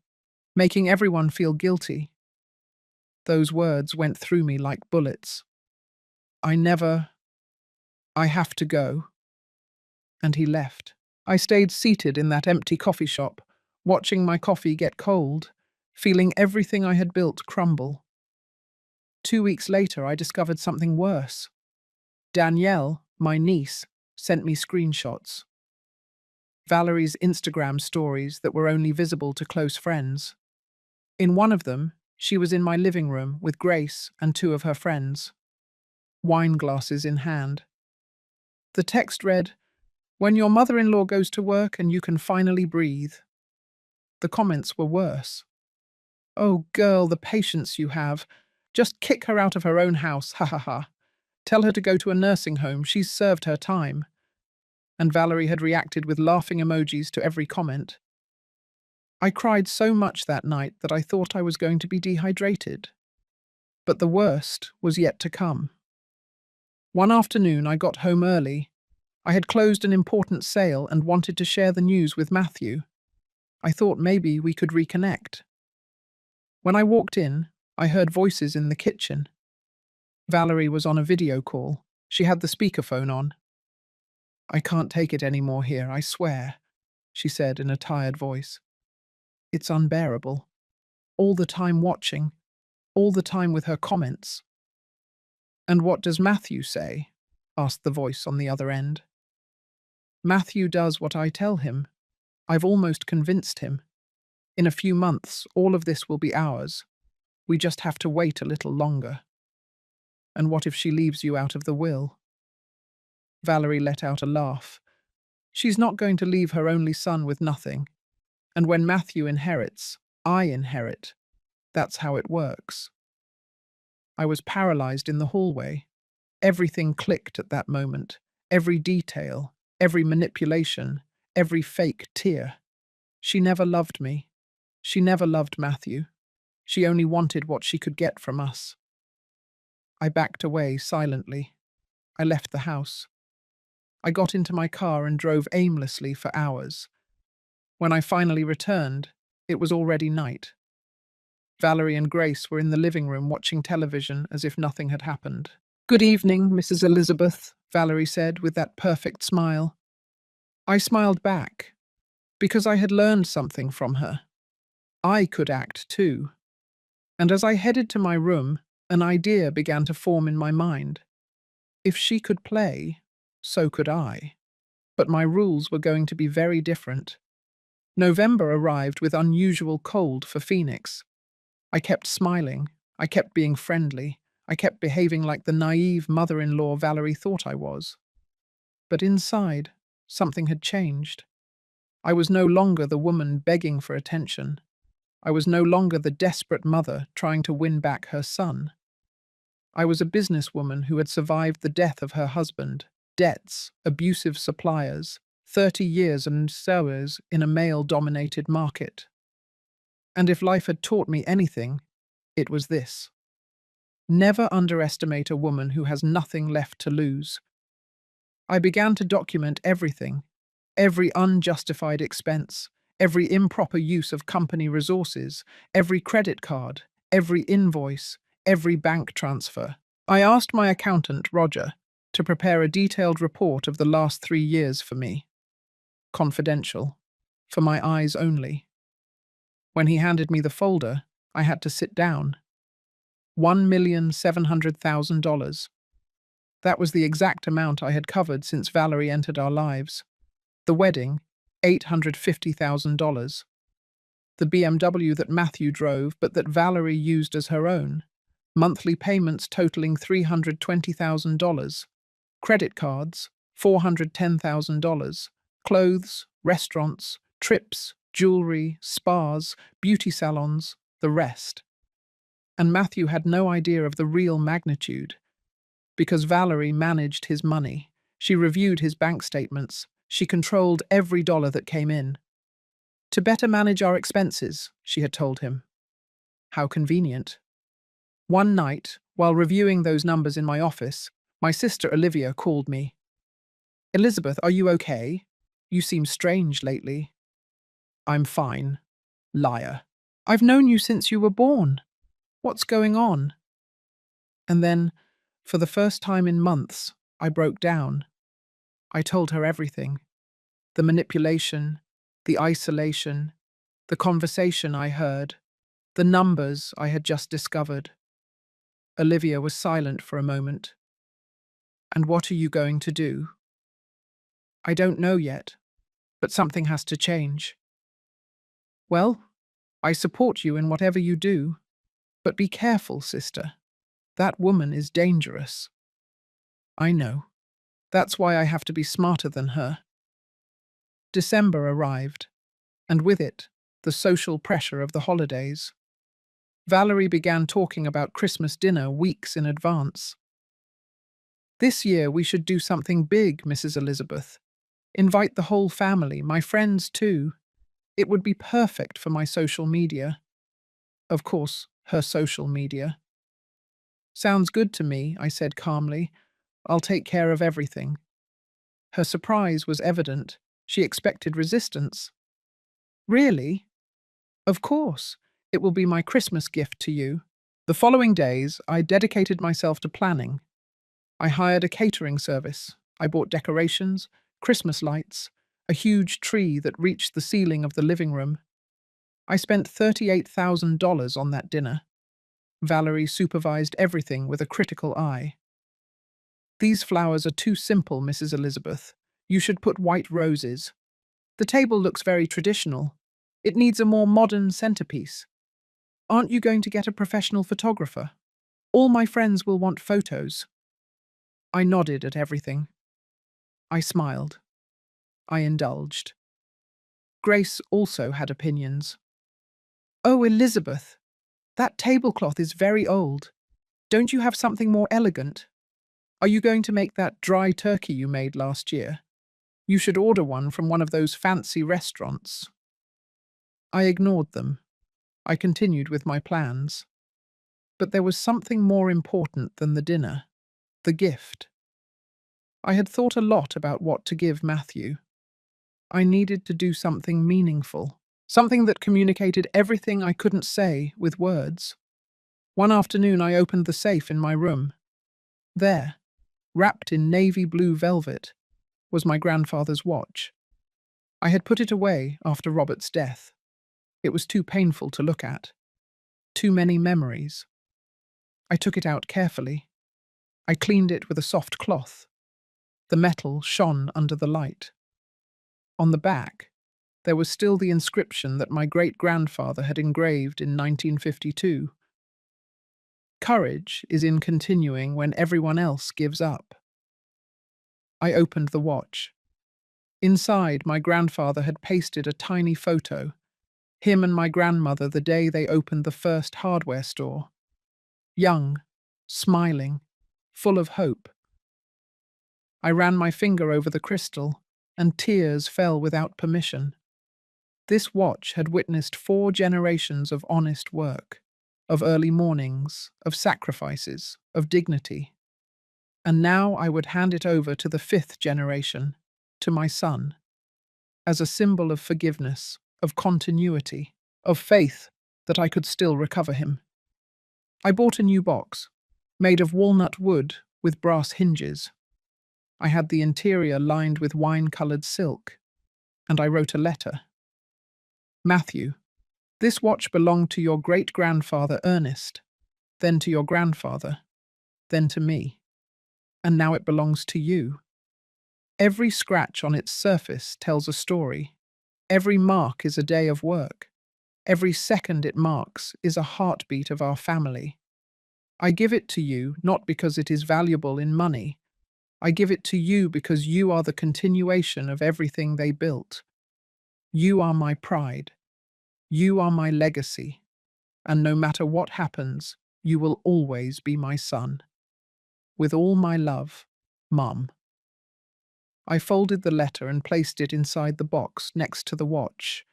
making everyone feel guilty." Those words went through me like bullets. "I never— I have to go." And he left. I stayed seated in that empty coffee shop, watching my coffee get cold, feeling everything I had built crumble. 2 weeks later, I discovered something worse. Danielle, my niece, sent me screenshots. Valerie's Instagram stories that were only visible to close friends. In one of them, she was in my living room with Grace and 2 of her friends, wine glasses in hand. The text read, "When your mother-in-law goes to work and you can finally breathe." The comments were worse. "Oh, girl, the patience you have. Just kick her out of her own house, ha ha ha. Tell her to go to a nursing home, she's served her time." And Valerie had reacted with laughing emojis to every comment. I cried so much that night that I thought I was going to be dehydrated. But the worst was yet to come. One afternoon I got home early. I had closed an important sale and wanted to share the news with Matthew. I thought maybe we could reconnect. When I walked in, I heard voices in the kitchen. Valerie was on a video call. She had the speakerphone on. "I can't take it anymore here, I swear," she said in a tired voice. It's unbearable. All the time watching, all the time with her comments. "And what does Matthew say?" asked the voice on the other end. "Matthew does what I tell him. I've almost convinced him. In a few months, all of this will be ours. We just have to wait a little longer." "And what if she leaves you out of the will?" Valerie let out a laugh. "She's not going to leave her only son with nothing. And when Matthew inherits, I inherit. That's how it works." I was paralyzed in the hallway. Everything clicked at that moment. Every detail, every manipulation, every fake tear. She never loved me. She never loved Matthew. She only wanted what she could get from us. I backed away silently. I left the house. I got into my car and drove aimlessly for hours. When I finally returned, it was already night. Valerie and Grace were in the living room watching television as if nothing had happened. "Good evening, Mrs. Elizabeth," Valerie said with that perfect smile. I smiled back, because I had learned something from her. I could act too. And as I headed to my room, an idea began to form in my mind. If she could play, so could I. But my rules were going to be very different. November arrived with unusual cold for Phoenix. I kept smiling. I kept being friendly. I kept behaving like the naive mother-in-law Valerie thought I was. But inside, something had changed. I was no longer the woman begging for attention. I was no longer the desperate mother trying to win back her son. I was a businesswoman who had survived the death of her husband, debts, abusive suppliers, 30 years and hours in a male-dominated market. And if life had taught me anything, it was this. Never underestimate a woman who has nothing left to lose. I began to document everything, every unjustified expense, every improper use of company resources, every credit card, every invoice, every bank transfer. I asked my accountant, Roger, to prepare a detailed report of the last 3 years for me. Confidential. For my eyes only. When he handed me the folder, I had to sit down. $1,700,000. That was the exact amount I had covered since Valerie entered our lives. The wedding, $850,000. The BMW that Matthew drove but that Valerie used as her own. Monthly payments totaling $320,000. Credit cards, $410,000. Clothes, restaurants, trips, jewelry, spas, beauty salons, the rest. And Matthew had no idea of the real magnitude. Because Valerie managed his money. She reviewed his bank statements. She controlled every dollar that came in. "To better manage our expenses," she had told him. How convenient. One night, while reviewing those numbers in my office, my sister Olivia called me. "Elizabeth, are you okay? You seem strange lately." "I'm fine." Liar. "I've known you since you were born. What's going on?" And then, for the first time in months, I broke down. I told her everything. The manipulation, the isolation, the conversation I heard, the numbers I had just discovered. Olivia was silent for a moment. "And what are you going to do?" "I don't know yet, but something has to change." "Well, I support you in whatever you do, but be careful, sister. That woman is dangerous." "I know. That's why I have to be smarter than her." December arrived, and with it, the social pressure of the holidays. Valerie began talking about Christmas dinner weeks in advance. "This year we should do something big, Mrs. Elizabeth. Invite the whole family, my friends too. It would be perfect for my social media." Of course, her social media. "Sounds good to me," I said calmly. "I'll take care of everything." Her surprise was evident. She expected resistance. "Really?" "Of course. It will be my Christmas gift to you." The following days, I dedicated myself to planning. I hired a catering service. I bought decorations, Christmas lights, a huge tree that reached the ceiling of the living room. I spent $38,000 on that dinner. Valerie supervised everything with a critical eye. These flowers are too simple, Mrs. Elizabeth. You should put white roses. The table looks very traditional. It needs a more modern centerpiece. Aren't you going to get a professional photographer? All my friends will want photos. I nodded at everything. I smiled. I indulged. Grace also had opinions. Oh, Elizabeth, that tablecloth is very old. Don't you have something more elegant? Are you going to make that dry turkey you made last year? You should order one from one of those fancy restaurants. I ignored them. I continued with my plans. But there was something more important than the dinner, the gift. I had thought a lot about what to give Matthew. I needed to do something meaningful, something that communicated everything I couldn't say with words. One afternoon I opened the safe in my room. There, wrapped in navy blue velvet, was my grandfather's watch. I had put it away after Robert's death. It was too painful to look at. Too many memories. I took it out carefully. I cleaned it with a soft cloth. The metal shone under the light. On the back, there was still the inscription that my great-grandfather had engraved in 1952. Courage is in continuing when everyone else gives up. I opened the watch. Inside, my grandfather had pasted a tiny photo, him and my grandmother the day they opened the first hardware store. Young, smiling, full of hope. I ran my finger over the crystal, and tears fell without permission. This watch had witnessed 4 generations of honest work, of early mornings, of sacrifices, of dignity. And now I would hand it over to the 5th generation, to my son, as a symbol of forgiveness, of continuity, of faith that I could still recover him. I bought a new box, made of walnut wood with brass hinges. I had the interior lined with wine-coloured silk, and I wrote a letter. Matthew, this watch belonged to your great-grandfather Ernest, then to your grandfather, then to me, and now it belongs to you. Every scratch on its surface tells a story. Every mark is a day of work. Every second it marks is a heartbeat of our family. I give it to you not because it is valuable in money. I give it to you because you are the continuation of everything they built. You are my pride. You are my legacy. And no matter what happens, you will always be my son. With all my love, Mum. I folded the letter and placed it inside the box next to the watch.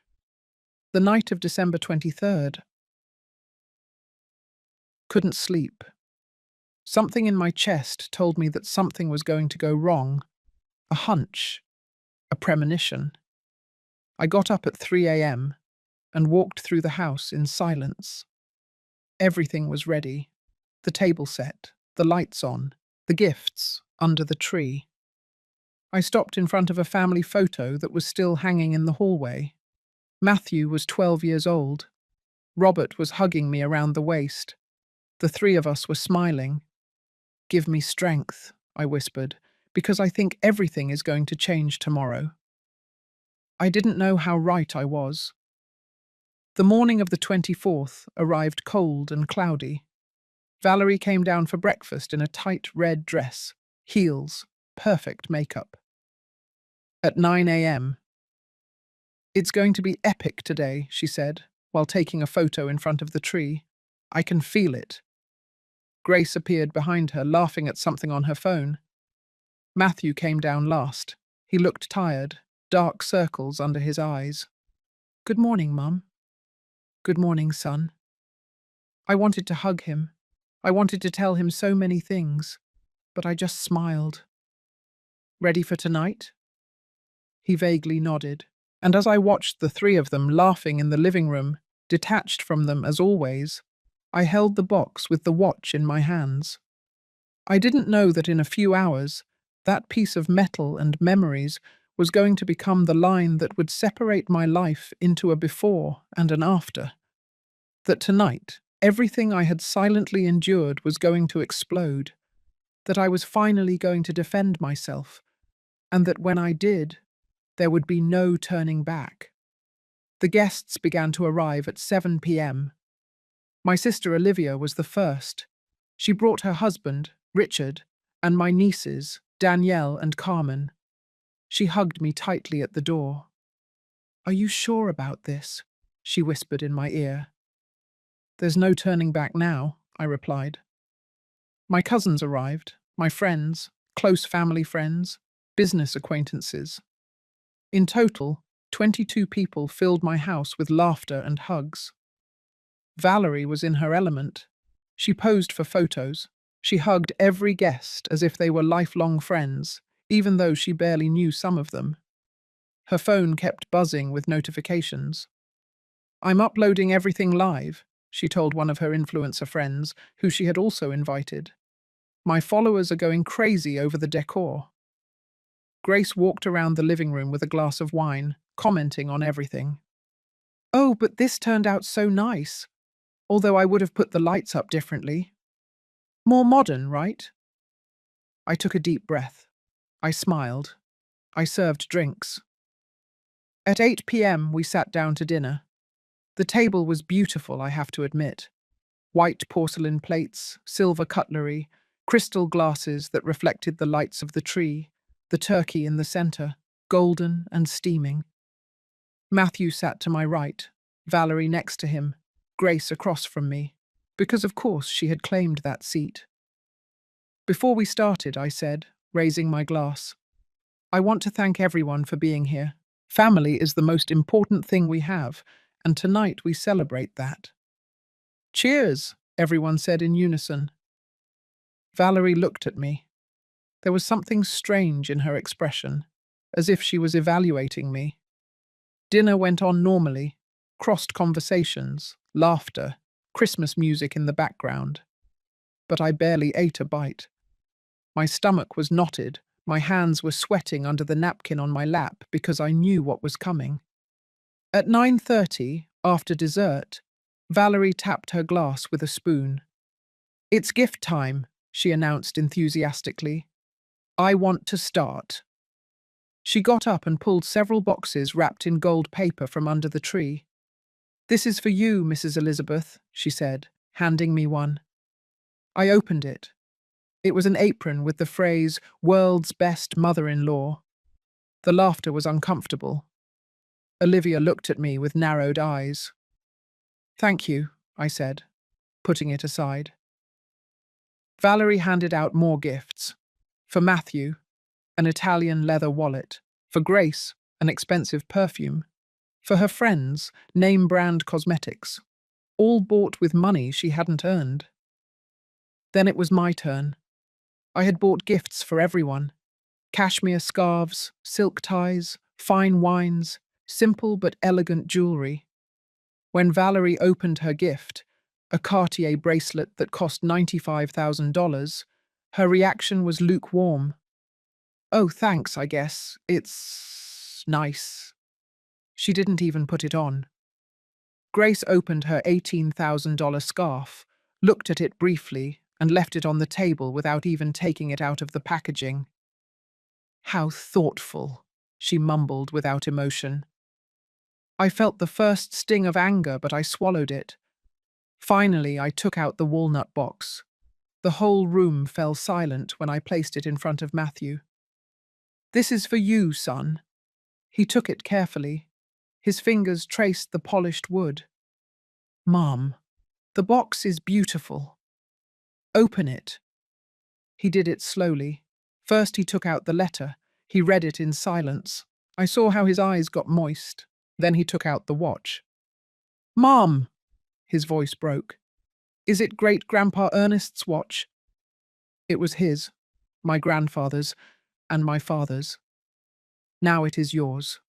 The night of December 23rd. Couldn't sleep. Something in my chest told me that something was going to go wrong. A hunch. A premonition. I got up at 3 a.m. and walked through the house in silence. Everything was ready. The table set, the lights on, the gifts under the tree. I stopped in front of a family photo that was still hanging in the hallway. Matthew was 12 years old. Robert was hugging me around the waist. The 3 of us were smiling. Give me strength, I whispered, because I think everything is going to change tomorrow. I didn't know how right I was. The morning of the 24th arrived cold and cloudy. Valerie came down for breakfast in a tight red dress, heels, perfect makeup. At 9 a.m. It's going to be epic today, she said, while taking a photo in front of the tree. I can feel it. Grace appeared behind her, laughing at something on her phone. Matthew came down last. He looked tired, dark circles under his eyes. Good morning, Mum. Good morning, son. I wanted to hug him. I wanted to tell him so many things, but I just smiled. Ready for tonight? He vaguely nodded, and as I watched the 3 of them laughing in the living room, detached from them as always, I held the box with the watch in my hands. I didn't know that in a few hours, that piece of metal and memories was going to become the line that would separate my life into a before and an after. That tonight, everything I had silently endured was going to explode. That I was finally going to defend myself, and that when I did, there would be no turning back. The guests began to arrive at 7 p.m. My sister Olivia was the first. She brought her husband, Richard, and my nieces, Danielle and Carmen. She hugged me tightly at the door. "Are you sure about this?" she whispered in my ear. "There's no turning back now," I replied. My cousins arrived, my friends, close family friends, business acquaintances. In total, 22 people filled my house with laughter and hugs. Valerie was in her element. She posed for photos. She hugged every guest as if they were lifelong friends, even though she barely knew some of them. Her phone kept buzzing with notifications. "I'm uploading everything live," she told one of her influencer friends, who she had also invited. "My followers are going crazy over the decor." Grace walked around the living room with a glass of wine, commenting on everything. "Oh, but this turned out so nice. Although I would have put the lights up differently. More modern, right?" I took a deep breath. I smiled. I served drinks. At 8 p.m. we sat down to dinner. The table was beautiful, I have to admit. White porcelain plates, silver cutlery, crystal glasses that reflected the lights of the tree, the turkey in the center, golden and steaming. Matthew sat to my right, Valerie next to him, Grace across from me, because of course she had claimed that seat. "Before we started," I said, raising my glass, "I want to thank everyone for being here. Family is the most important thing we have, and tonight we celebrate that." "Cheers," everyone said in unison. Valerie looked at me. There was something strange in her expression, as if she was evaluating me. Dinner went on normally, crossed conversations, laughter, Christmas music in the background. But I barely ate a bite. My stomach was knotted, my hands were sweating under the napkin on my lap because I knew what was coming. At 9:30, after dessert, Valerie tapped her glass with a spoon. "It's gift time," she announced enthusiastically. "I want to start." She got up and pulled several boxes wrapped in gold paper from under the tree. "This is for you, Mrs. Elizabeth," she said, handing me one. I opened it. It was an apron with the phrase, "World's Best Mother-in-Law." The laughter was uncomfortable. Olivia looked at me with narrowed eyes. "Thank you," I said, putting it aside. Valerie handed out more gifts. For Matthew, an Italian leather wallet. For Grace, an expensive perfume. For her friends, name-brand cosmetics. All bought with money she hadn't earned. Then it was my turn. I had bought gifts for everyone. Cashmere scarves, silk ties, fine wines, simple but elegant jewelry. When Valerie opened her gift, a Cartier bracelet that cost $95,000, her reaction was lukewarm. "Oh, thanks, I guess. It's nice." She didn't even put it on. Grace opened her $18,000 scarf, looked at it briefly, and left it on the table without even taking it out of the packaging. "How thoughtful," she mumbled without emotion. I felt the first sting of anger, but I swallowed it. Finally, I took out the walnut box. The whole room fell silent when I placed it in front of Matthew. "This is for you, son." He took it carefully. His fingers traced the polished wood. "Mom, the box is beautiful. Open it." He did it slowly. First he took out the letter. He read it in silence. I saw how his eyes got moist. Then he took out the watch. "Mom!" His voice broke. "Is it Great-Grandpa Ernest's watch?" It was his, my grandfather's, and my father's. "Now it is yours."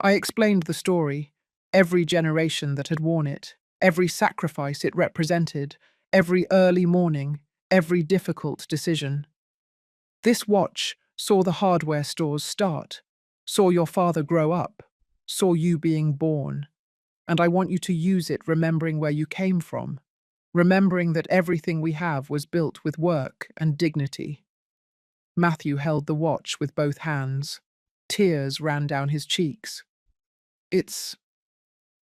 I explained the story, every generation that had worn it, every sacrifice it represented, every early morning, every difficult decision. This watch saw the hardware stores start, saw your father grow up, saw you being born, and I want you to use it remembering where you came from, remembering that everything we have was built with work and dignity. Matthew held the watch with both hands. Tears ran down his cheeks. It's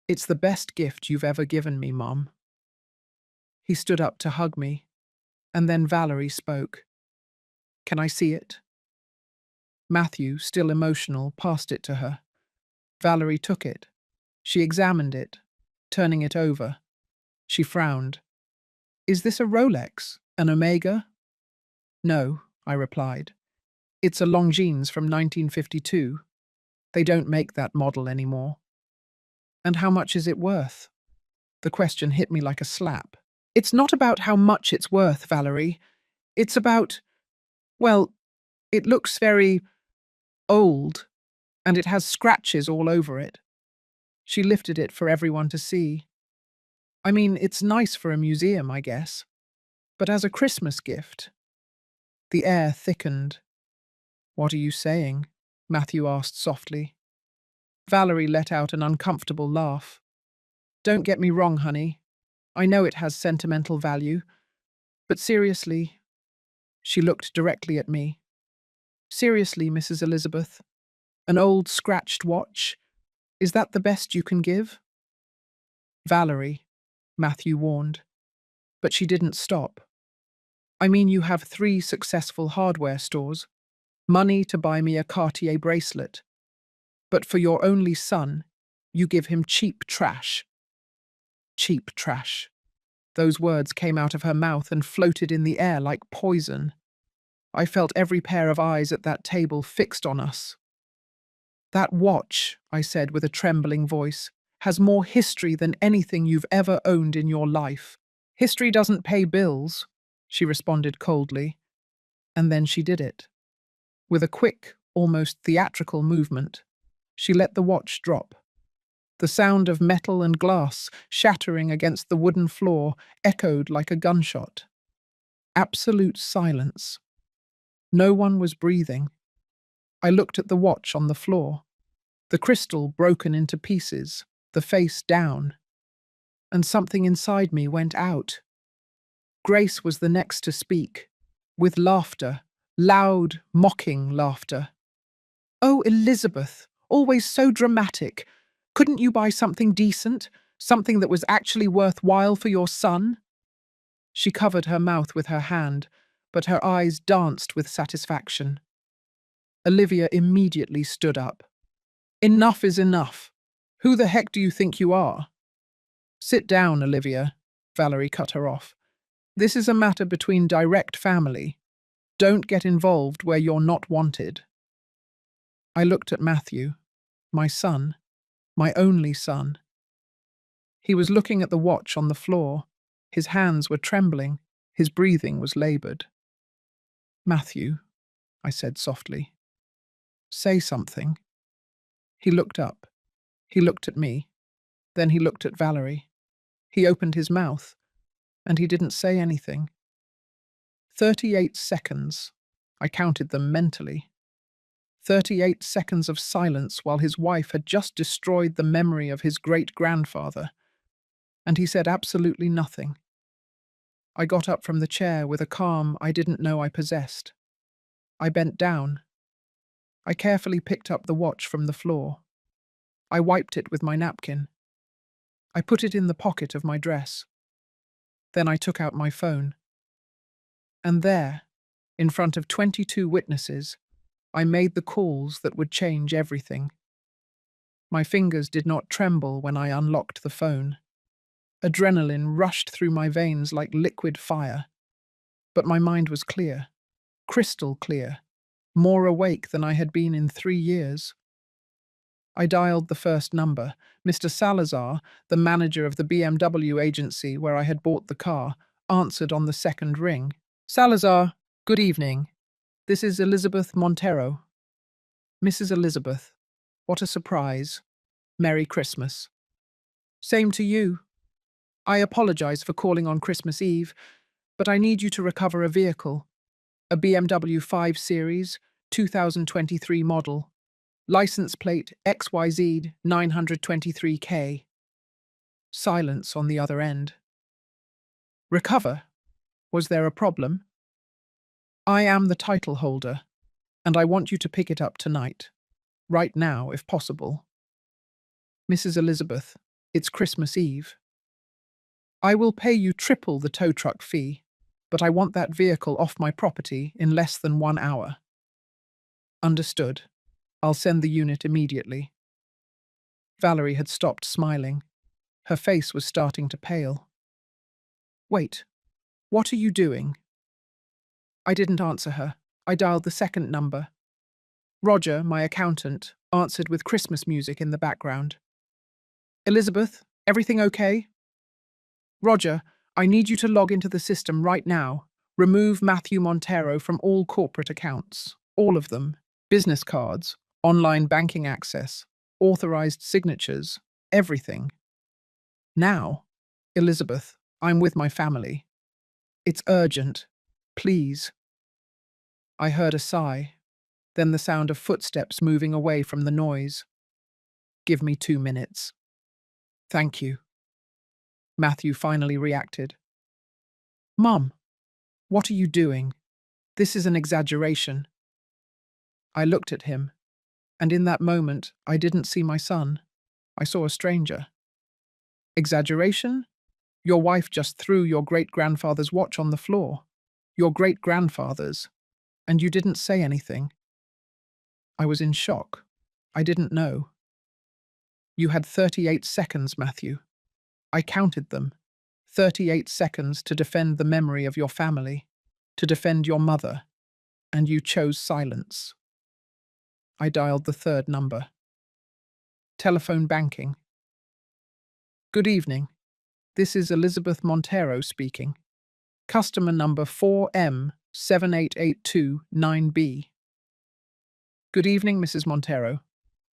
the best gift you've ever given me, Mom. He stood up to hug me, and then Valerie spoke. Can I see it? Matthew, still emotional, passed it to her. Valerie took it. She examined it, turning it over. She frowned. Is this a Rolex? An Omega? No, I replied. It's a Longines from 1952. They don't make that model anymore. And how much is it worth? The question hit me like a slap. It's not about how much it's worth, Valerie. It's about, well, it looks very old, and it has scratches all over it. She lifted it for everyone to see. I mean, it's nice for a museum, I guess. But as a Christmas gift. The air thickened. What are you saying? Matthew asked softly. Valerie let out an uncomfortable laugh. Don't get me wrong, honey. I know it has sentimental value. But seriously, she looked directly at me. Seriously, Mrs. Elizabeth, an old scratched watch? Is that the best you can give? Valerie, Matthew warned. But she didn't stop. I mean, you have 3 successful hardware stores, money to buy me a Cartier bracelet. But for your only son, you give him cheap trash. Cheap trash. Those words came out of her mouth and floated in the air like poison. I felt every pair of eyes at that table fixed on us. That watch, I said with a trembling voice, has more history than anything you've ever owned in your life. History doesn't pay bills, she responded coldly. And then she did it. With a quick, almost theatrical movement, she let the watch drop. The sound of metal and glass shattering against the wooden floor echoed like a gunshot. Absolute silence. No one was breathing. I looked at the watch on the floor, the crystal broken into pieces, the face down, and something inside me went out. Grace was the next to speak, with laughter, loud, mocking laughter. Oh, Elizabeth, always so dramatic. Couldn't you buy something decent, something that was actually worthwhile for your son? She covered her mouth with her hand, but her eyes danced with satisfaction. Olivia immediately stood up. Enough is enough. Who the heck do you think you are? Sit down, Olivia, Valerie cut her off. This is a matter between direct family. Don't get involved where you're not wanted. I looked at Matthew, my son, my only son. He was looking at the watch on the floor. His hands were trembling. His breathing was labored. Matthew, I said softly. Say something. He looked up. He looked at me. Then he looked at Valerie. He opened his mouth, and he didn't say anything. 38 seconds. I counted them mentally. 38 seconds of silence while his wife had just destroyed the memory of his great-grandfather. And he said absolutely nothing. I got up from the chair with a calm I didn't know I possessed. I bent down. I carefully picked up the watch from the floor. I wiped it with my napkin. I put it in the pocket of my dress. Then I took out my phone. And there, in front of 22 witnesses, I made the calls that would change everything. My fingers did not tremble when I unlocked the phone. Adrenaline rushed through my veins like liquid fire. But my mind was clear, crystal clear, more awake than I had been in 3 years. I dialed the first number. Mr. Salazar, the manager of the BMW agency where I had bought the car, answered on the second ring. Salazar, good evening. This is Elizabeth Montero. Mrs. Elizabeth, what a surprise. Merry Christmas. Same to you. I apologize for calling on Christmas Eve, but I need you to recover a vehicle. A BMW 5 Series, 2023 model. License plate XYZ 923K. Silence on the other end. Recover? Was there a problem? I am the title holder, and I want you to pick it up tonight. Right now, if possible. Mrs. Elizabeth, it's Christmas Eve. I will pay you triple the tow truck fee, but I want that vehicle off my property in less than 1 hour. Understood. I'll send the unit immediately. Valerie had stopped smiling. Her face was starting to pale. Wait, what are you doing? I didn't answer her. I dialed the second number. Roger, my accountant, answered with Christmas music in the background. Elizabeth, everything okay? Roger, I need you to log into the system right now. Remove Matthew Montero from all corporate accounts. All of them. Business cards, online banking access, authorized signatures, everything. Now, Elizabeth, I'm with my family. It's urgent. Please. I heard a sigh, then the sound of footsteps moving away from the noise. Give me 2 minutes. Thank you. Matthew finally reacted. Mum, what are you doing? This is an exaggeration. I looked at him, and in that moment, I didn't see my son. I saw a stranger. Exaggeration? Your wife just threw your great-grandfather's watch on the floor. Your great-grandfather's. And you didn't say anything. I was in shock. I didn't know. You had 38 seconds, Matthew. I counted them. 38 seconds to defend the memory of your family, to defend your mother, and you chose silence. I dialed the third number. Telephone banking. Good evening. This is Elizabeth Montero speaking. Customer number 4M78829B. Good evening, Mrs. Montero.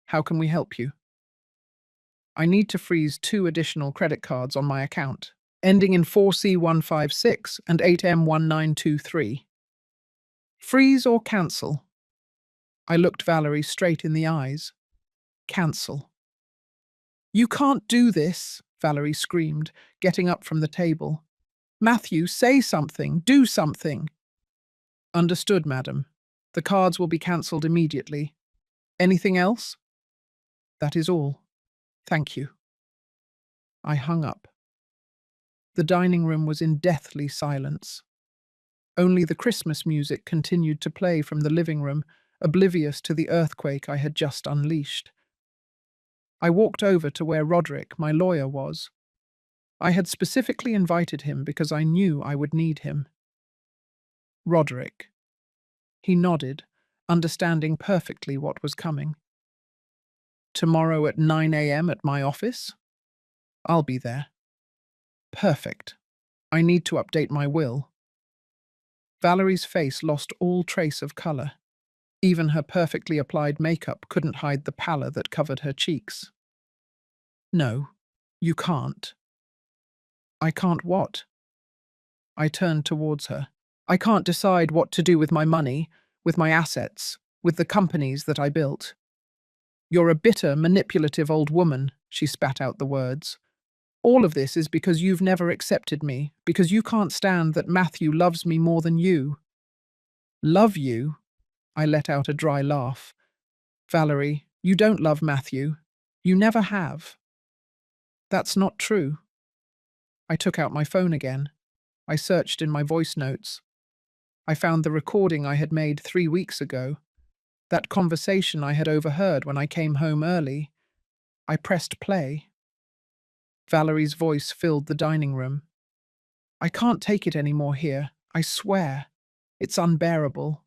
How can we help you? I need to freeze 2 additional credit cards on my account, ending in 4C156 and 8M1923. Freeze or cancel? I looked Valerie straight in the eyes. Cancel. You can't do this, Valerie screamed, getting up from the table. Matthew, say something, do something. Understood, madam. The cards will be cancelled immediately. Anything else? That is all. Thank you. I hung up. The dining room was in deathly silence. Only the Christmas music continued to play from the living room, oblivious to the earthquake I had just unleashed. I walked over to where Roderick, my lawyer, was. I had specifically invited him because I knew I would need him. Roderick. He nodded, understanding perfectly what was coming. Tomorrow at 9 a.m. at my office? I'll be there. Perfect. I need to update my will. Valerie's face lost all trace of colour. Even her perfectly applied makeup couldn't hide the pallor that covered her cheeks. No, you can't. I can't what? I turned towards her. I can't decide what to do with my money, with my assets, with the companies that I built. You're a bitter, manipulative old woman, she spat out the words. All of this is because you've never accepted me, because you can't stand that Matthew loves me more than you. Love you? I let out a dry laugh. Valerie, you don't love Matthew. You never have. That's not true. I took out my phone again. I searched in my voice notes. I found the recording I had made 3 weeks ago. That conversation I had overheard when I came home early. I pressed play. Valerie's voice filled the dining room. I can't take it any more here, I swear. It's unbearable.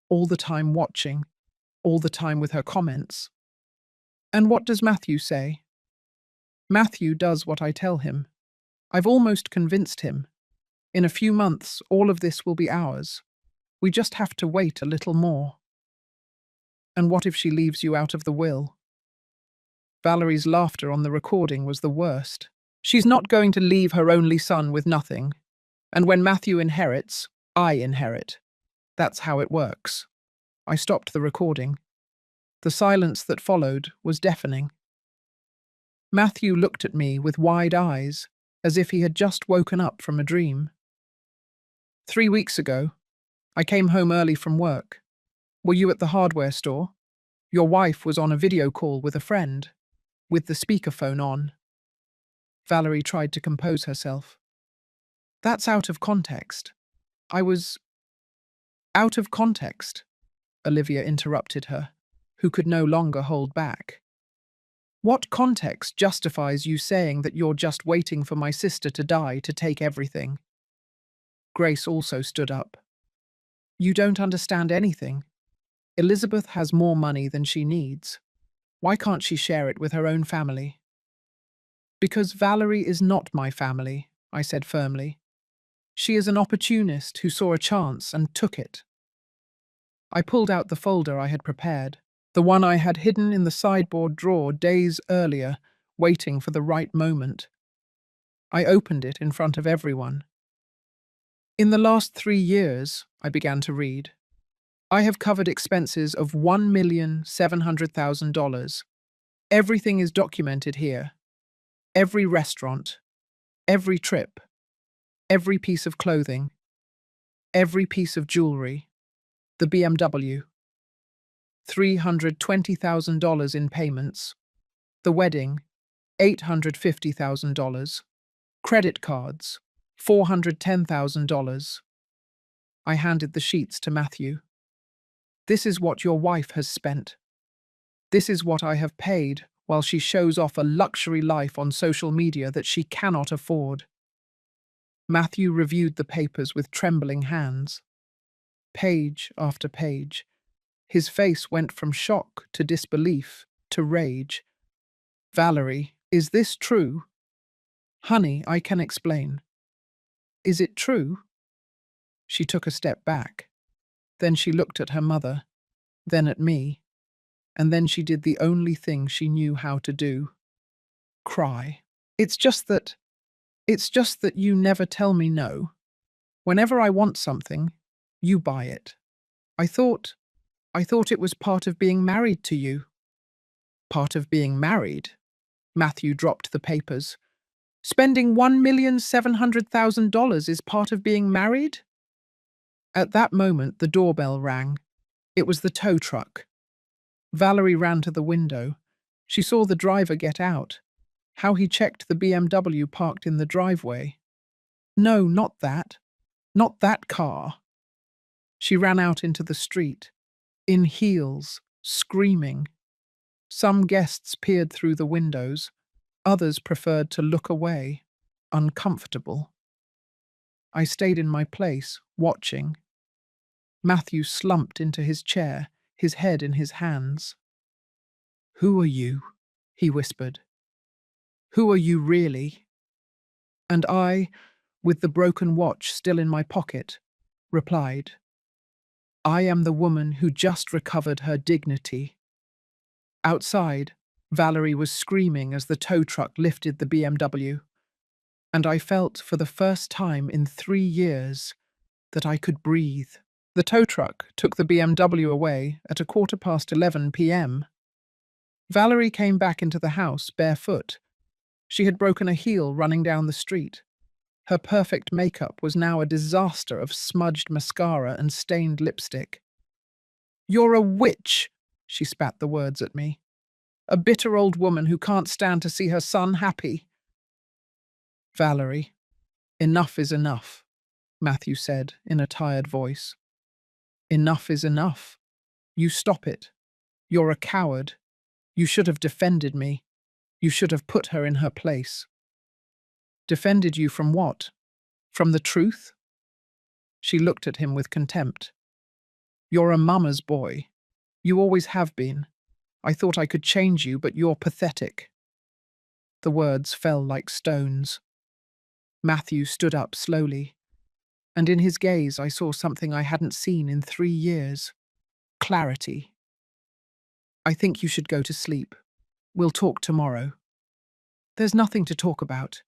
All the time watching, all the time with her comments. And what does Matthew say? Matthew does what I tell him. I've almost convinced him. In a few months, all of this will be ours. We just have to wait a little more. And what if she leaves you out of the will? Valerie's laughter on the recording was the worst. She's not going to leave her only son with nothing. And when Matthew inherits, I inherit. That's how it works. I stopped the recording. The silence that followed was deafening. Matthew looked at me with wide eyes, as if he had just woken up from a dream. 3 weeks ago, I came home early from work. Were you at the hardware store? Your wife was on a video call with a friend, with the speakerphone on. Valerie tried to compose herself. That's out of context. I was out of context, Olivia interrupted her, who could no longer hold back. What context justifies you saying that you're just waiting for my sister to die to take everything? Grace also stood up. You don't understand anything. Elizabeth has more money than she needs. Why can't she share it with her own family? Because Valerie is not my family, I said firmly. She is an opportunist who saw a chance and took it. I pulled out the folder I had prepared, the one I had hidden in the sideboard drawer days earlier, waiting for the right moment. I opened it in front of everyone. In the last 3 years, I began to read, I have covered expenses of $1,700,000. Everything is documented here. Every restaurant, every trip, every piece of clothing, every piece of jewelry, the BMW, $320,000 in payments, the wedding, $850,000, credit cards, $410,000. I handed the sheets to Matthew. This is what your wife has spent. This is what I have paid while she shows off a luxury life on social media that she cannot afford. Matthew reviewed the papers with trembling hands. Page after page. His face went from shock to disbelief to rage. Valerie, is this true? Honey, I can explain. Is it true? She took a step back. Then she looked at her mother, then at me, and then she did the only thing she knew how to do. Cry. It's just that you never tell me no. Whenever I want something, you buy it. I thought it was part of being married to you. Part of being married? Matthew dropped the papers. Spending $1,700,000 is part of being married? At that moment, the doorbell rang. It was the tow truck. Valerie ran to the window. She saw the driver get out. How he checked the BMW parked in the driveway. No, not that. Not that car. She ran out into the street, in heels, screaming. Some guests peered through the windows. Others preferred to look away, uncomfortable. I stayed in my place, watching. Matthew slumped into his chair, his head in his hands. Who are you? He whispered. Who are you really? And I, with the broken watch still in my pocket, replied, I am the woman who just recovered her dignity. Outside, Valerie was screaming as the tow truck lifted the BMW, and I felt for the first time in 3 years that I could breathe. The tow truck took the BMW away at 11:15 p.m. Valerie came back into the house barefoot. She had broken a heel running down the street. Her perfect makeup was now a disaster of smudged mascara and stained lipstick. You're a witch, she spat the words at me. A bitter old woman who can't stand to see her son happy. Valerie, enough is enough, Matthew said in a tired voice. Enough is enough. You stop it. You're a coward. You should have defended me. You should have put her in her place. Defended you from what? From the truth? She looked at him with contempt. You're a mama's boy. You always have been. I thought I could change you, but you're pathetic. The words fell like stones. Matthew stood up slowly, and in his gaze I saw something I hadn't seen in 3 years. Clarity. I think you should go to sleep. We'll talk tomorrow. There's nothing to talk about.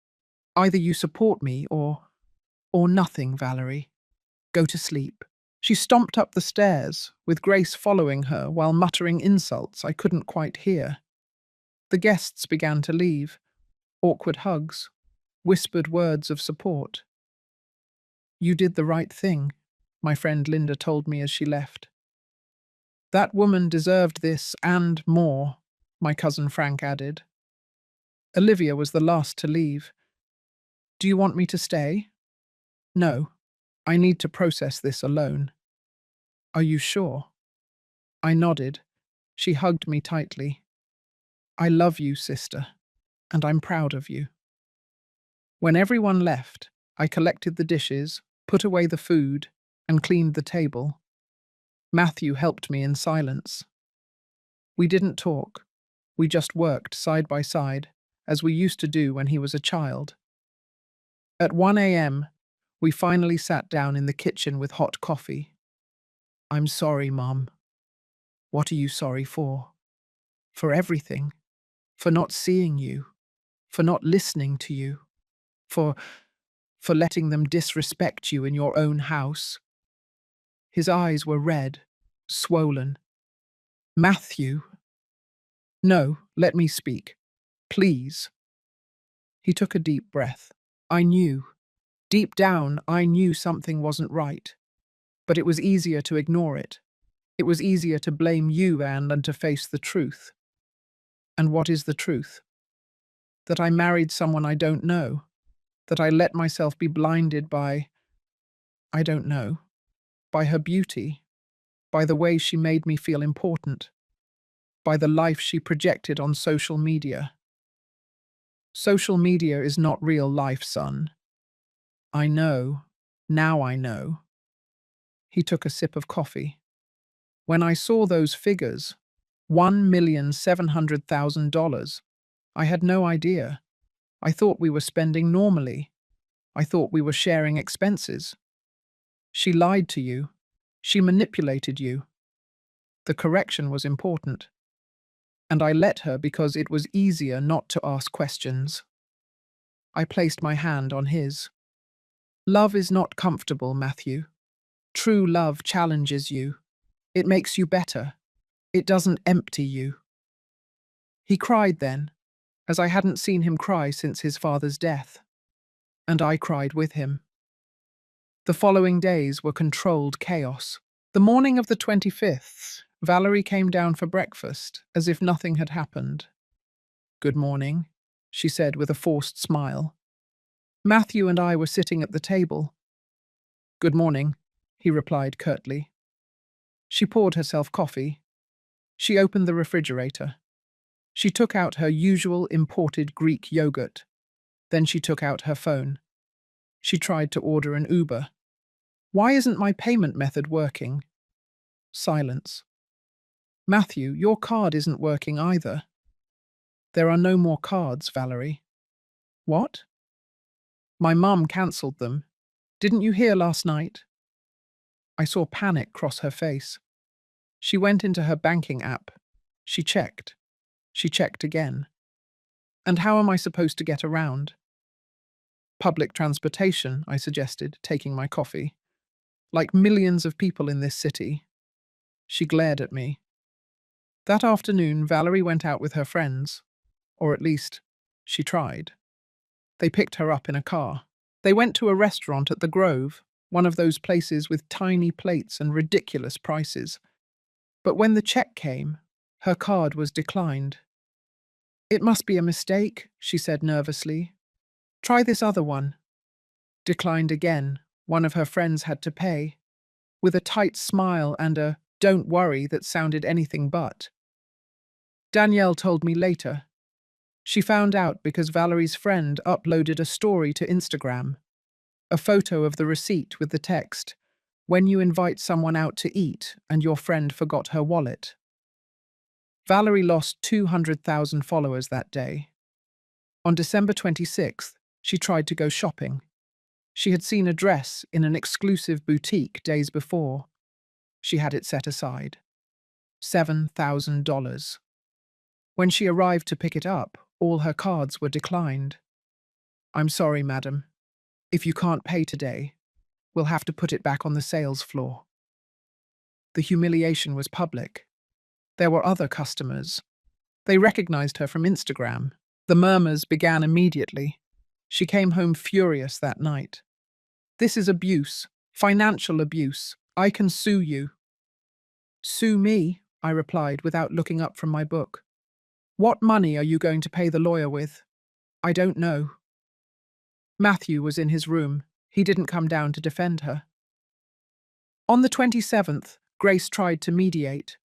Either you support me or nothing, Valerie. Go to sleep. She stomped up the stairs, with Grace following her while muttering insults I couldn't quite hear. The guests began to leave, awkward hugs, whispered words of support. "You did the right thing," my friend Linda told me as she left. "That woman deserved this and more," my cousin Frank added. Olivia was the last to leave. "Do you want me to stay?" "No. I need to process this alone." "Are you sure?" I nodded. She hugged me tightly. "I love you, sister, and I'm proud of you." When everyone left, I collected the dishes, put away the food, and cleaned the table. Matthew helped me in silence. We didn't talk. We just worked side by side, as we used to do when he was a child. At 1 a.m., we finally sat down in the kitchen with hot coffee. "I'm sorry, Mum." "What are you sorry for?" "For everything. For not seeing you. For not listening to you. For letting them disrespect you in your own house." His eyes were red, swollen. "Matthew." "No, let me speak. Please." He took a deep breath. I knew. Deep down, I knew something wasn't right. But it was easier to ignore it. It was easier to blame you, Anne, than to face the truth. And what is the truth? That I married someone I don't know. That I let myself be blinded by, I don't know, by her beauty, by the way she made me feel important, by the life she projected on social media. Social media is not real life, son. I know. Now I know. He took a sip of coffee. When I saw those figures, $1,700,000, I had no idea. I thought we were spending normally. I thought we were sharing expenses. She lied to you. She manipulated you. The correction was important. And I let her because it was easier not to ask questions. I placed my hand on his. "Love is not comfortable, Matthew. True love challenges you. It makes you better. It doesn't empty you." He cried then, as I hadn't seen him cry since his father's death. And I cried with him. The following days were controlled chaos. The morning of the 25th, Valerie came down for breakfast, as if nothing had happened. "Good morning," she said with a forced smile. Matthew and I were sitting at the table. "Good morning," he replied curtly. She poured herself coffee. She opened the refrigerator. She took out her usual imported Greek yogurt. Then she took out her phone. She tried to order an Uber. "Why isn't my payment method working?" Silence. "Matthew, your card isn't working either." "There are no more cards, Valerie." "What?" "My mum cancelled them. Didn't you hear last night?" I saw panic cross her face. She went into her banking app. She checked. She checked again. "And how am I supposed to get around?" "Public transportation," I suggested, taking my coffee. "Like millions of people in this city." She glared at me. That afternoon, Valerie went out with her friends. Or at least, she tried. They picked her up in a car. They went to a restaurant at the Grove, one of those places with tiny plates and ridiculous prices. But when the check came, her card was declined. "It must be a mistake," she said nervously. "Try this other one." Declined again. One of her friends had to pay. With a tight smile and a "don't worry" that sounded anything but. Danielle told me later. She found out because Valerie's friend uploaded a story to Instagram. A photo of the receipt with the text, "When you invite someone out to eat and your friend forgot her wallet." Valerie lost 200,000 followers that day. On December 26th, she tried to go shopping. She had seen a dress in an exclusive boutique days before. She had it set aside. $7,000. When she arrived to pick it up, all her cards were declined. "I'm sorry, madam. If you can't pay today, we'll have to put it back on the sales floor." The humiliation was public. There were other customers. They recognized her from Instagram. The murmurs began immediately. She came home furious that night. "This is abuse, financial abuse. I can sue you." "Sue me?" I replied without looking up from my book. "What money are you going to pay the lawyer with?" "I don't know." Matthew was in his room. He didn't come down to defend her. On the 27th, Grace tried to mediate.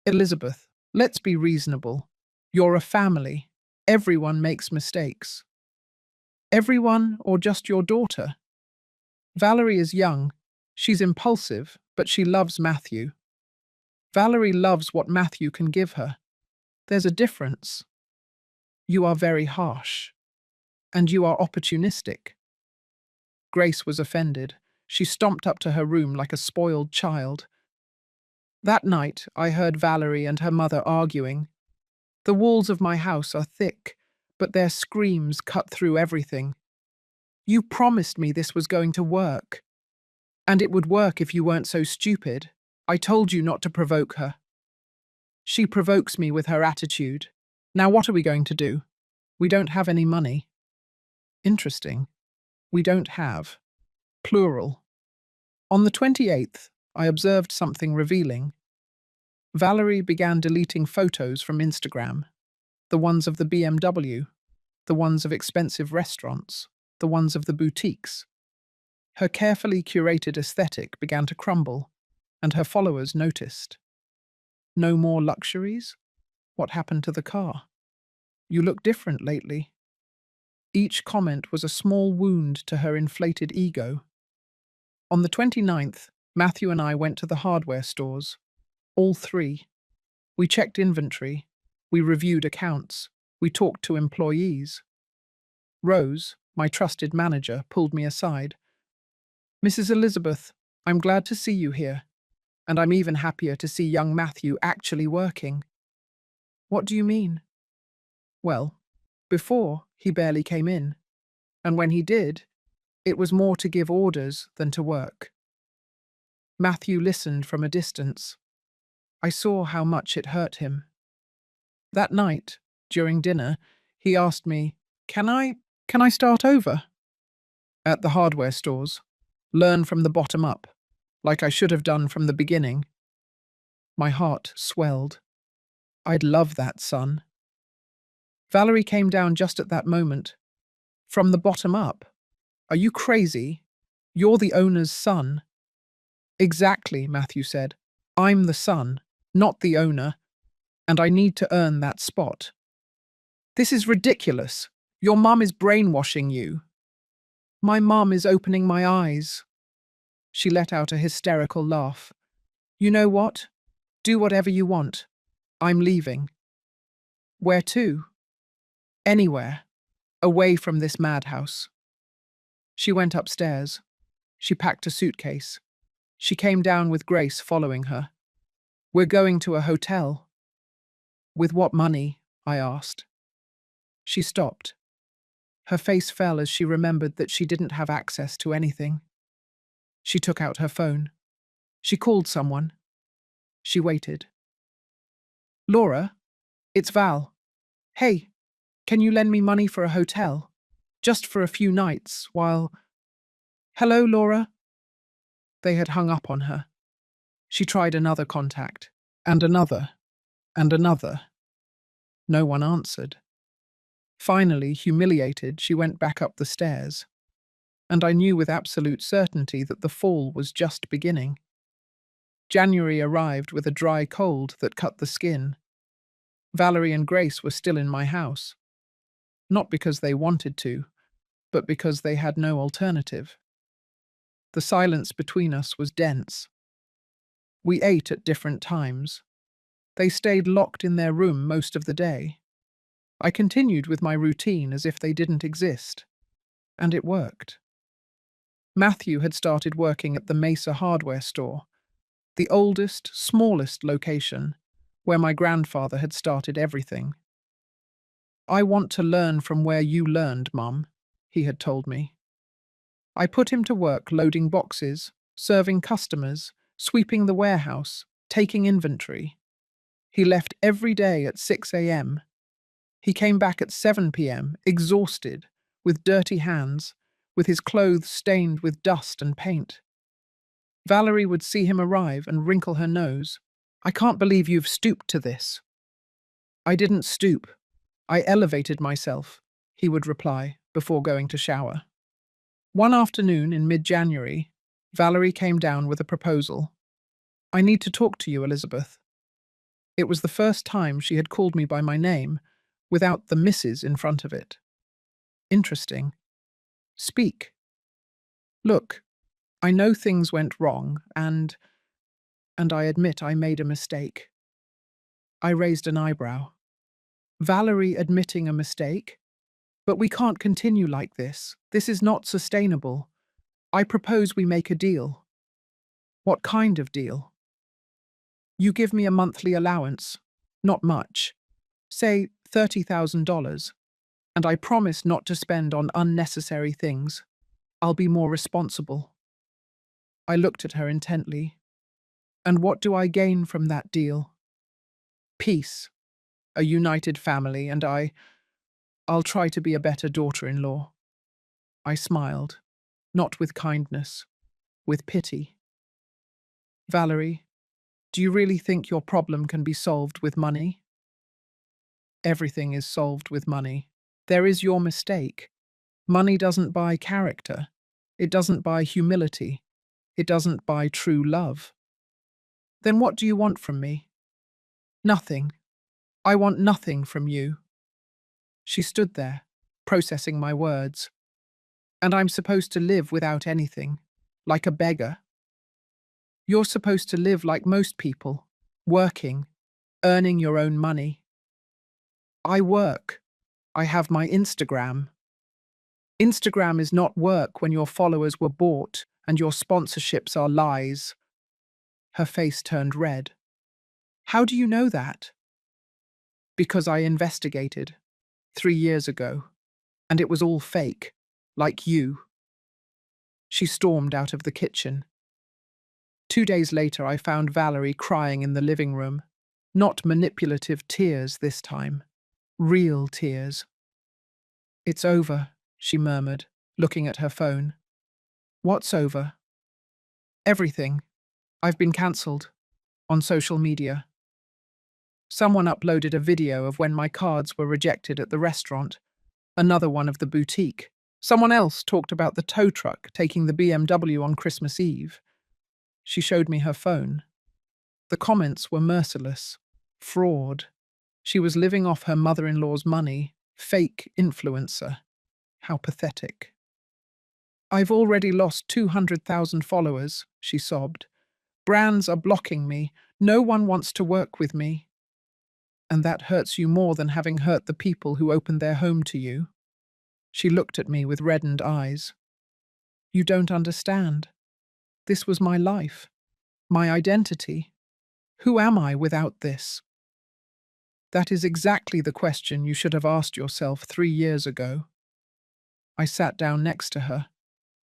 "Elizabeth, let's be reasonable. You're a family. Everyone makes mistakes." "Everyone or just your daughter?" "Valerie is young. She's impulsive, but she loves Matthew. Valerie loves what Matthew can give her. There's a difference. You are very harsh. And you are opportunistic." Grace was offended. She stomped up to her room like a spoiled child. That night, I heard Valerie and her mother arguing. The walls of my house are thick, but their screams cut through everything. "You promised me this was going to work. And it would work if you weren't so stupid. I told you not to provoke her." "She provokes me with her attitude. Now what are we going to do? We don't have any money." "Interesting. We don't have. Plural." On the 28th, I observed something revealing. Valerie began deleting photos from Instagram. The ones of the BMW, the ones of expensive restaurants, the ones of the boutiques. Her carefully curated aesthetic began to crumble, and her followers noticed. "No more luxuries? What happened to the car? You look different lately." Each comment was a small wound to her inflated ego. On the 29th, Matthew and I went to the hardware stores. All three. We checked inventory. We reviewed accounts. We talked to employees. Rose, my trusted manager, pulled me aside. "Mrs. Elizabeth, I'm glad to see you here. And I'm even happier to see young Matthew actually working." "What do you mean?" "Well, before, he barely came in. And when he did, it was more to give orders than to work." Matthew listened from a distance. I saw how much it hurt him. That night, during dinner, he asked me, Can I start over?" "At the hardware stores. Learn from the bottom up, like I should have done from the beginning." My heart swelled. I'd love that, son. Valerie came down just at that moment. "From the bottom up? Are you crazy? You're the owner's son." "Exactly," Matthew said. "I'm the son, not the owner, and I need to earn that spot." "This is ridiculous. Your mum is brainwashing you." "My mum is opening my eyes." She let out a hysterical laugh. "You know what? Do whatever you want. I'm leaving." "Where to?" "Anywhere. Away from this madhouse." She went upstairs. She packed a suitcase. She came down with Grace following her. "We're going to a hotel." "With what money?" I asked. She stopped. Her face fell as she remembered that she didn't have access to anything. She took out her phone. She called someone. She waited. "Laura? It's Val. Hey, can you lend me money for a hotel? Just for a few nights, while—" "Hello, Laura?" They had hung up on her. She tried another contact, and another, and another. No one answered. Finally, humiliated, she went back up the stairs. And I knew with absolute certainty that the fall was just beginning. January arrived with a dry cold that cut the skin. Valerie and Grace were still in my house. Not because they wanted to, but because they had no alternative. The silence between us was dense. We ate at different times. They stayed locked in their room most of the day. I continued with my routine as if they didn't exist. And it worked. Matthew had started working at the Mesa hardware store, the oldest, smallest location, where my grandfather had started everything. "I want to learn from where you learned, Mum," he had told me. I put him to work loading boxes, serving customers, sweeping the warehouse, taking inventory. He left every day at 6 a.m. He came back at 7 p.m., exhausted, with dirty hands, with his clothes stained with dust and paint. Valerie would see him arrive and wrinkle her nose. "I can't believe you've stooped to this." "I didn't stoop. I elevated myself," he would reply before going to shower. One afternoon in mid-January, Valerie came down with a proposal. "I need to talk to you, Elizabeth." It was the first time she had called me by my name, without the Mrs. in front of it. Interesting. "Speak." "Look, I know things went wrong, and I admit I made a mistake." I raised an eyebrow. "Valerie admitting a mistake? But we can't continue like this. This is not sustainable. I propose we make a deal." "What kind of deal?" "You give me a monthly allowance. Not much. Say $30,000. And I promise not to spend on unnecessary things. I'll be more responsible." I looked at her intently. "And what do I gain from that deal?" "Peace, a united family, and I'll try to be a better daughter-in-law." I smiled, not with kindness, with pity. "Valerie, do you really think your problem can be solved with money?" "Everything is solved with money. There is your mistake. Money doesn't buy character. It doesn't buy humility. It doesn't buy true love." "Then what do you want from me?" "Nothing. I want nothing from you." She stood there, processing my words. "And I'm supposed to live without anything, like a beggar?" "You're supposed to live like most people, working, earning your own money." "I work. I have my Instagram." "Instagram is not work when your followers were bought and your sponsorships are lies." Her face turned red. "How do you know that?" "Because I investigated 3 years ago, and it was all fake, like you." She stormed out of the kitchen. 2 days later, I found Valerie crying in the living room. Not manipulative tears this time. Real tears. "It's over," she murmured, looking at her phone. "What's over?" "Everything. I've been cancelled. On social media. Someone uploaded a video of when my cards were rejected at the restaurant, another one of the boutique. Someone else talked about the tow truck taking the BMW on Christmas Eve." She showed me her phone. The comments were merciless. Fraud. She was living off her mother-in-law's money. Fake influencer. How pathetic. "I've already lost 200,000 followers," she sobbed. "Brands are blocking me. No one wants to work with me." "And that hurts you more than having hurt the people who opened their home to you." She looked at me with reddened eyes. "You don't understand. This was my life, my identity. Who am I without this?" "That is exactly the question you should have asked yourself 3 years ago." I sat down next to her.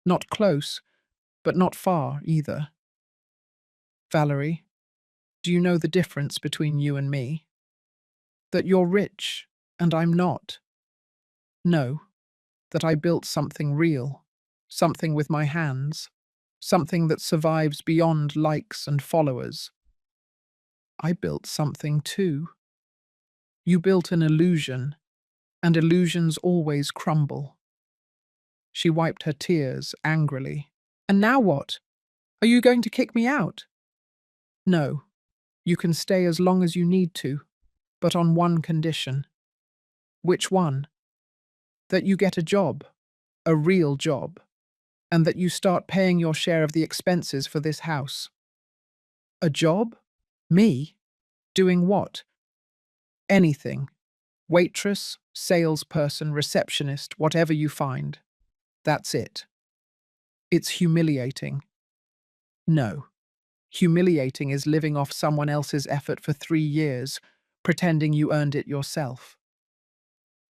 Not close, but not far either. "Valerie, do you know the difference between you and me? That you're rich, and I'm not. No, that I built something real, something with my hands, something that survives beyond likes and followers." "I built something too." "You built an illusion, and illusions always crumble." She wiped her tears angrily. "And now what? Are you going to kick me out?" "No, you can stay as long as you need to, but on one condition." "Which one?" "That you get a job, a real job, and that you start paying your share of the expenses for this house." "A job? Me? Doing what?" "Anything. Waitress, salesperson, receptionist, whatever you find. That's it." "It's humiliating." "No. Humiliating is living off someone else's effort for 3 years, pretending you earned it yourself."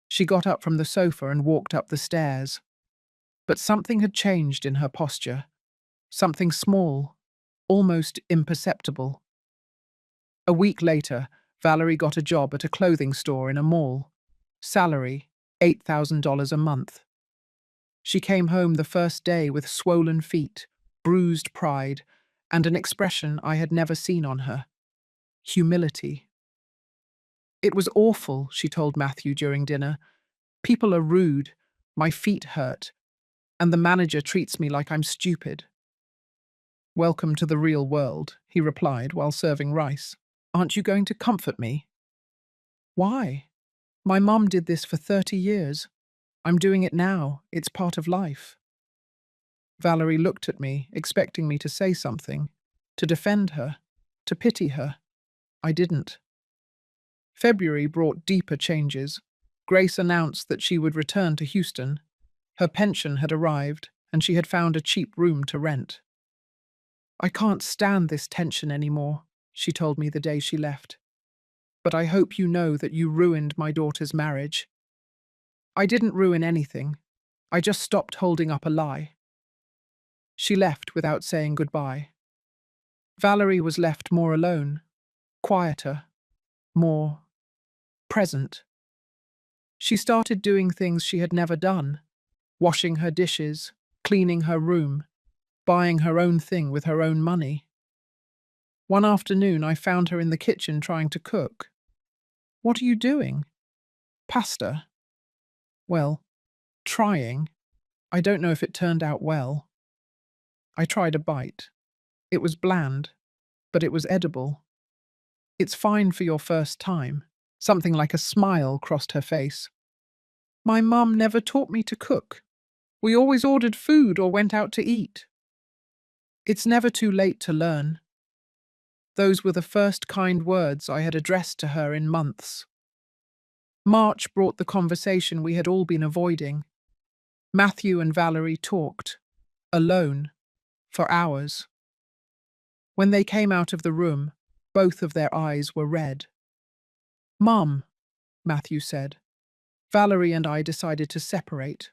She got up from the sofa and walked up the stairs. But something had changed in her posture. Something small, almost imperceptible. A week later, Valerie got a job at a clothing store in a mall. Salary, $8,000 a month. She came home the first day with swollen feet, bruised pride, and an expression I had never seen on her: humility. "It was awful," she told Matthew during dinner. "People are rude, my feet hurt, and the manager treats me like I'm stupid." "Welcome to the real world," he replied while serving rice. "Aren't you going to comfort me?" "Why? My mum did this for 30 years. I'm doing it now. It's part of life." Valerie looked at me, expecting me to say something, to defend her, to pity her. I didn't. February brought deeper changes. Grace announced that she would return to Houston. Her pension had arrived, and she had found a cheap room to rent. "I can't stand this tension anymore," she told me the day she left. "But I hope you know that you ruined my daughter's marriage." "I didn't ruin anything. I just stopped holding up a lie." She left without saying goodbye. Valerie was left more alone, quieter, more present. She started doing things she had never done: washing her dishes, cleaning her room, buying her own thing with her own money. One afternoon, I found her in the kitchen trying to cook. "What are you doing?" "Pasta." "Well, trying. I don't know if it turned out well." I tried a bite. It was bland, but it was edible. "It's fine for your first time." Something like a smile crossed her face. "My mum never taught me to cook. We always ordered food or went out to eat." "It's never too late to learn." Those were the first kind words I had addressed to her in months. March brought the conversation we had all been avoiding. Matthew and Valerie talked, alone, for hours. When they came out of the room, both of their eyes were red. "Mum," Matthew said, "Valerie and I decided to separate."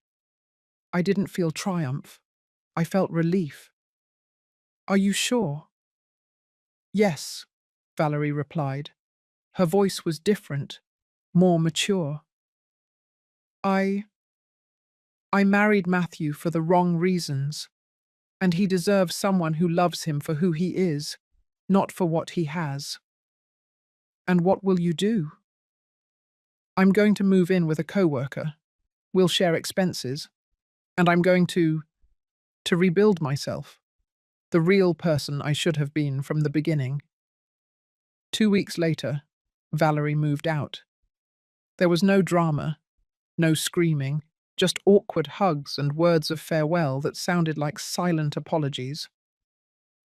I didn't feel triumph. I felt relief. "Are you sure?" "Yes," Valerie replied. Her voice was different, more mature. I married Matthew for the wrong reasons, and he deserves someone who loves him for who he is, not for what he has." "And what will you do?" "I'm going to move in with a coworker. We'll share expenses. And I'm going to rebuild myself, the real person I should have been from the beginning." 2 weeks later, Valerie moved out. There was no drama, no screaming, just awkward hugs and words of farewell that sounded like silent apologies.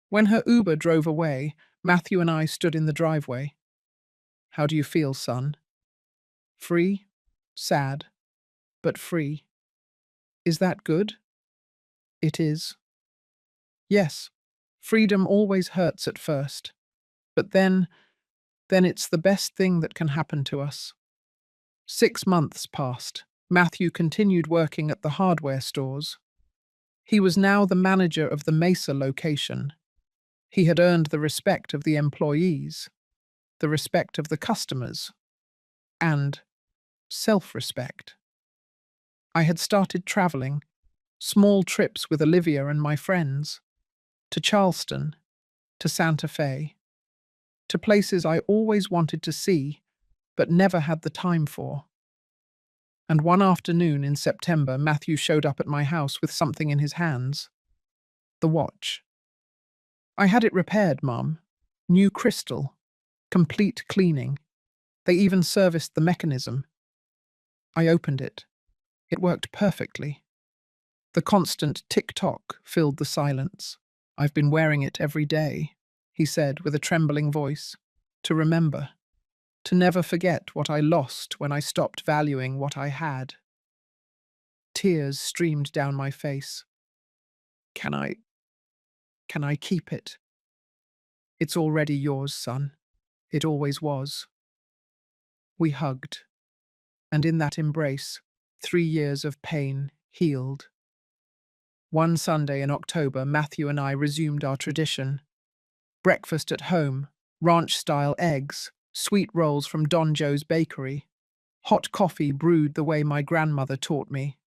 When her Uber drove away, Matthew and I stood in the driveway. "How do you feel, son?" "Free, sad, but free." "Is that good?" "It is." "Yes, freedom always hurts at first, but then it's the best thing that can happen to us." 6 months passed. Matthew continued working at the hardware stores. He was now the manager of the Mesa location. He had earned the respect of the employees, the respect of the customers, and self-respect. I had started traveling, small trips with Olivia and my friends, to Charleston, to Santa Fe, to places I always wanted to see, but never had the time for. And one afternoon in September, Matthew showed up at my house with something in his hands. The watch. "I had it repaired, Mum. New crystal. Complete cleaning. They even serviced the mechanism." I opened it. It worked perfectly. The constant tick-tock filled the silence. "I've been wearing it every day," he said with a trembling voice, "to remember. To never forget what I lost when I stopped valuing what I had." Tears streamed down my face. Can I keep it?" "It's already yours, son. It always was." We hugged, and in that embrace, 3 years of pain healed. One Sunday in October, Matthew and I resumed our tradition. Breakfast at home, ranch-style eggs, sweet rolls from Don Joe's bakery, hot coffee brewed the way my grandmother taught me.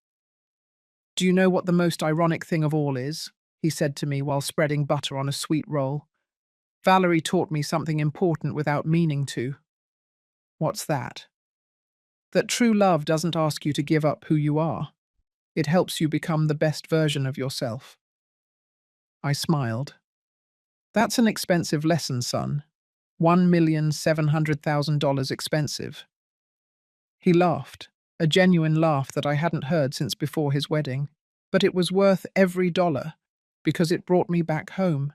"Do you know what the most ironic thing of all is?" he said to me while spreading butter on a sweet roll. "Valerie taught me something important without meaning to." "What's that?" "That true love doesn't ask you to give up who you are. It helps you become the best version of yourself." I smiled. "That's an expensive lesson, son. $1,700,000 expensive." He laughed, a genuine laugh that I hadn't heard since before his wedding. But it was worth every dollar, because it brought me back home,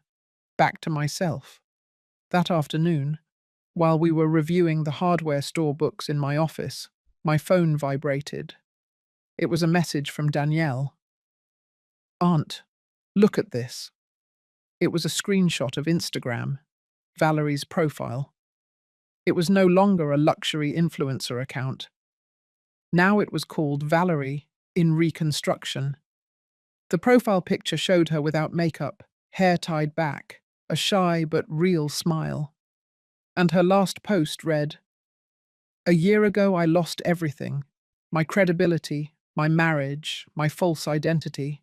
back to myself. That afternoon, while we were reviewing the hardware store books in my office, my phone vibrated. It was a message from Danielle. "Aunt, look at this." It was a screenshot of Instagram, Valerie's profile. It was no longer a luxury influencer account. Now it was called Valerie in Reconstruction. The profile picture showed her without makeup, hair tied back, a shy but real smile. And her last post read, "A year ago I lost everything. My credibility, my marriage, my false identity.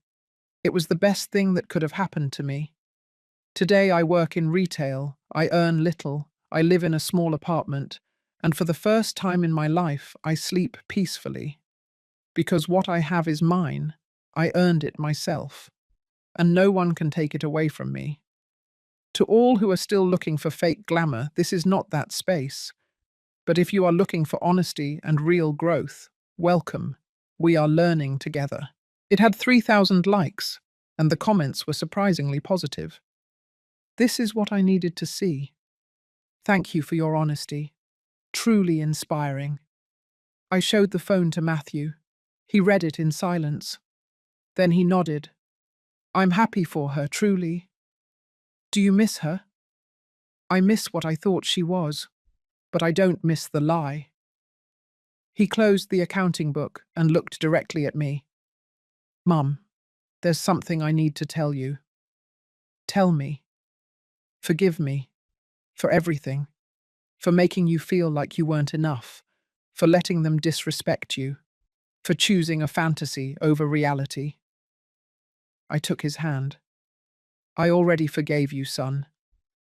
It was the best thing that could have happened to me. Today I work in retail, I earn little, I live in a small apartment, and for the first time in my life I sleep peacefully. Because what I have is mine, I earned it myself, and no one can take it away from me. To all who are still looking for fake glamour, this is not that space. But if you are looking for honesty and real growth, welcome. We are learning together." It had 3,000 likes, and the comments were surprisingly positive. This is what I needed to see. Thank you for your honesty. Truly inspiring. I showed the phone to Matthew. He read it in silence. Then he nodded. "I'm happy for her, truly." "Do you miss her?" "I miss what I thought she was, but I don't miss the lie." He closed the accounting book and looked directly at me. "Mum, there's something I need to tell you." "Tell me." "Forgive me. For everything. For making you feel like you weren't enough. For letting them disrespect you. For choosing a fantasy over reality." I took his hand. "I already forgave you, son,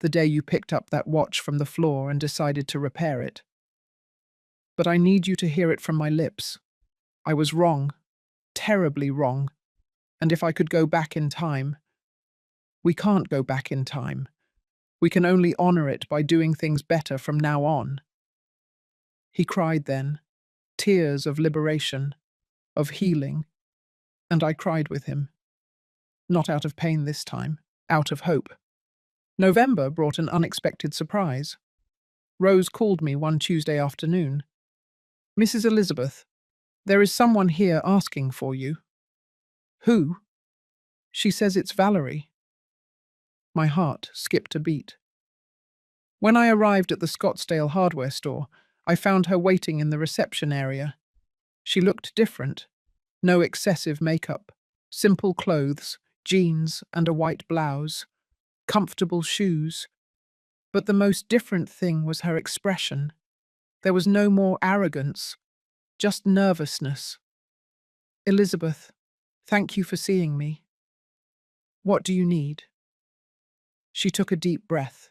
the day you picked up that watch from the floor and decided to repair it. But I need you to hear it from my lips. I was wrong, terribly wrong, and if I could go back in time—" "We can't go back in time. We can only honor it by doing things better from now on." He cried then, tears of liberation, of healing, and I cried with him. Not out of pain this time, out of hope. November brought an unexpected surprise. Rose called me one Tuesday afternoon. "Mrs. Elizabeth, there is someone here asking for you." "Who?" "She says it's Valerie." My heart skipped a beat. When I arrived at the Scottsdale hardware store, I found her waiting in the reception area. She looked different. No excessive makeup, simple clothes, jeans and a white blouse, comfortable shoes. But the most different thing was her expression. There was no more arrogance, just nervousness. "Elizabeth, thank you for seeing me. What do you need?" She took a deep breath.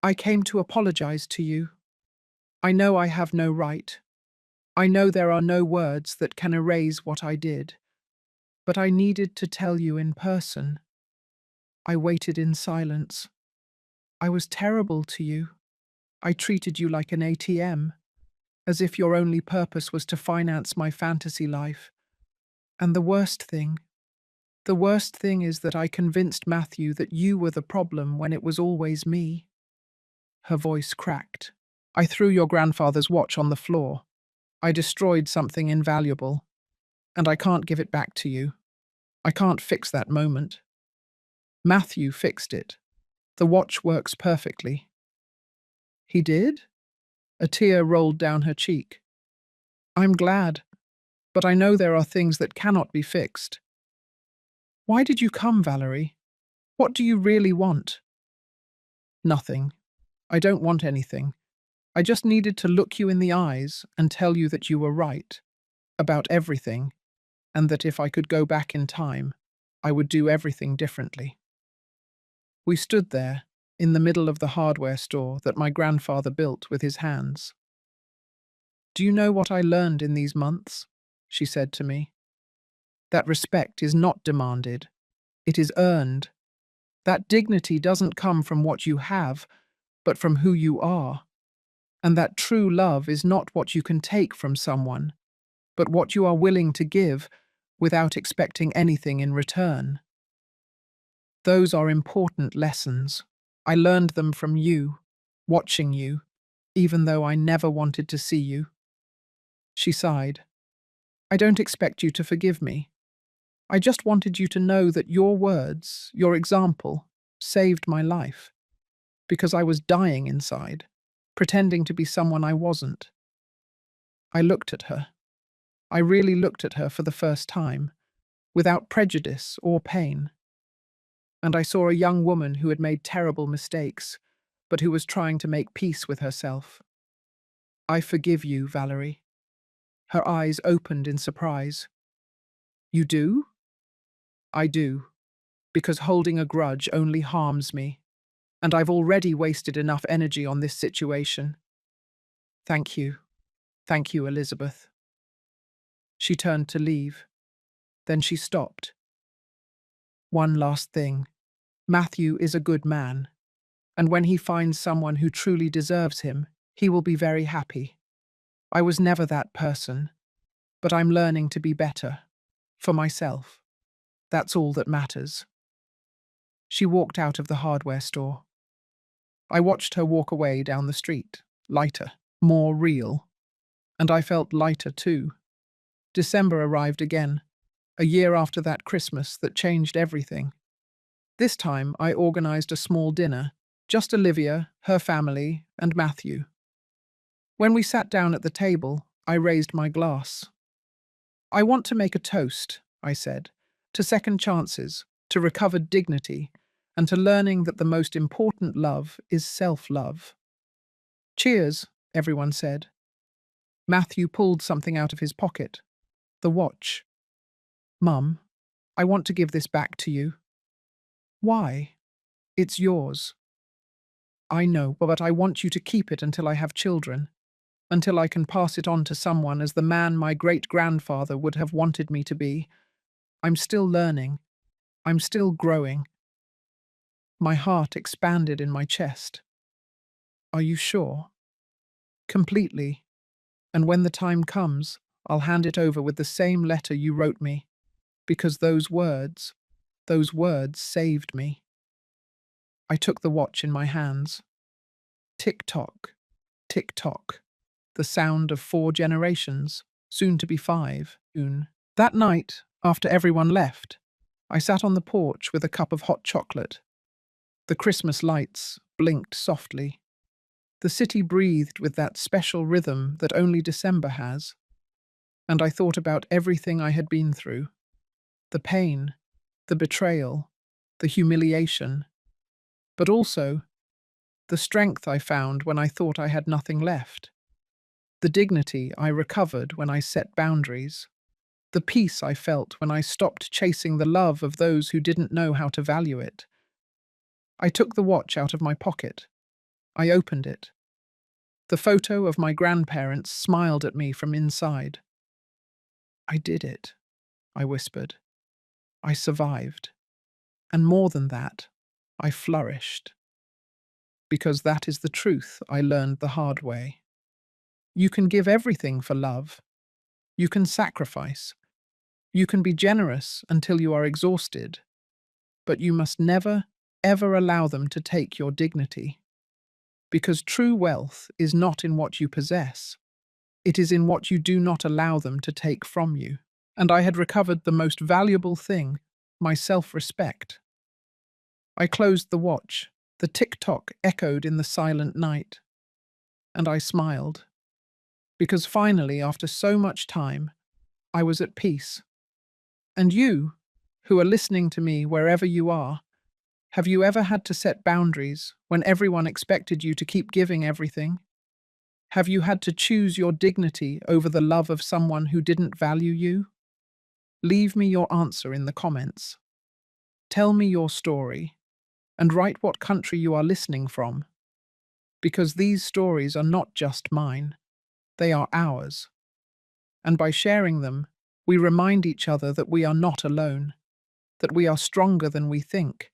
"I came to apologize to you. I know I have no right. I know there are no words that can erase what I did. But I needed to tell you in person." I waited in silence. "I was terrible to you. I treated you like an ATM, as if your only purpose was to finance my fantasy life. And the worst thing is that I convinced Matthew that you were the problem when it was always me." Her voice cracked. "I threw your grandfather's watch on the floor. I destroyed something invaluable. And I can't give it back to you. I can't fix that moment. Matthew fixed it. The watch works perfectly." "He did?" A tear rolled down her cheek. "I'm glad, but I know there are things that cannot be fixed." "Why did you come, Valerie? What do you really want?" Nothing. I don't want anything. I just needed to look you in the eyes and tell you that you were right about everything, and that if I could go back in time, I would do everything differently. We stood there, in the middle of the hardware store that my grandfather built with his hands. "Do you know what I learned in these months?" she said to me. "That respect is not demanded, it is earned. That dignity doesn't come from what you have, but from who you are. And that true love is not what you can take from someone, but what you are willing to give without expecting anything in return. Those are important lessons. I learned them from you, watching you, even though I never wanted to see you." She sighed. "I don't expect you to forgive me. I just wanted you to know that your words, your example, saved my life, because I was dying inside, pretending to be someone I wasn't." I looked at her. I really looked at her for the first time, without prejudice or pain. And I saw a young woman who had made terrible mistakes, but who was trying to make peace with herself. "I forgive you, Valerie." Her eyes opened in surprise. "You do?" "I do, because holding a grudge only harms me, and I've already wasted enough energy on this situation. Thank you. Thank you, Elizabeth." She turned to leave. Then she stopped. "One last thing. Matthew is a good man, and when he finds someone who truly deserves him, he will be very happy. I was never that person, but I'm learning to be better. For myself. That's all that matters." She walked out of the hardware store. I watched her walk away down the street, lighter, more real. And I felt lighter too. December arrived again, a year after that Christmas that changed everything. This time I organized a small dinner, just Olivia, her family, and Matthew. When we sat down at the table, I raised my glass. "I want to make a toast," I said, "to second chances, to recovered dignity, and to learning that the most important love is self-love." "Cheers," everyone said. Matthew pulled something out of his pocket. The watch. "Mum, I want to give this back to you." "Why?" "It's yours." "I know, but I want you to keep it until I have children, until I can pass it on to someone as the man my great-grandfather would have wanted me to be. I'm still learning. I'm still growing." My heart expanded in my chest. "Are you sure?" "Completely. And when the time comes, I'll hand it over with the same letter you wrote me, because those words saved me." I took the watch in my hands. Tick-tock, tick-tock, the sound of 4 generations, soon to be 5, soon. That night, after everyone left, I sat on the porch with a cup of hot chocolate. The Christmas lights blinked softly. The city breathed with that special rhythm that only December has. And I thought about everything I had been through. The pain, the betrayal, the humiliation, but also the strength I found when I thought I had nothing left. The dignity I recovered when I set boundaries. The peace I felt when I stopped chasing the love of those who didn't know how to value it. I took the watch out of my pocket. I opened it. The photo of my grandparents smiled at me from inside. "I did it," I whispered. "I survived. And more than that, I flourished." Because that is the truth I learned the hard way. You can give everything for love. You can sacrifice. You can be generous until you are exhausted. But you must never, ever allow them to take your dignity. Because true wealth is not in what you possess. It is in what you do not allow them to take from you. And I had recovered the most valuable thing, my self-respect. I closed the watch. The tick-tock echoed in the silent night. And I smiled. Because finally, after so much time, I was at peace. And you, who are listening to me wherever you are, Have you ever had to set boundaries when everyone expected you to keep giving everything? Have you had to choose your dignity over the love of someone who didn't value you? Leave me your answer in the comments. Tell me your story and write what country you are listening from, because these stories are not just mine, they are ours. And by sharing them, we remind each other that we are not alone, that we are stronger than we think,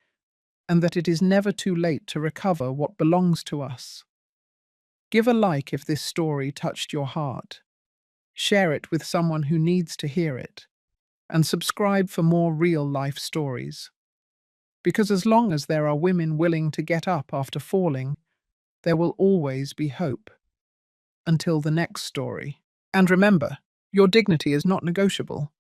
and that it is never too late to recover what belongs to us. Give a like if this story touched your heart. Share it with someone who needs to hear it, and subscribe for more real-life stories. Because as long as there are women willing to get up after falling, there will always be hope. Until the next story. And remember, your dignity is not negotiable.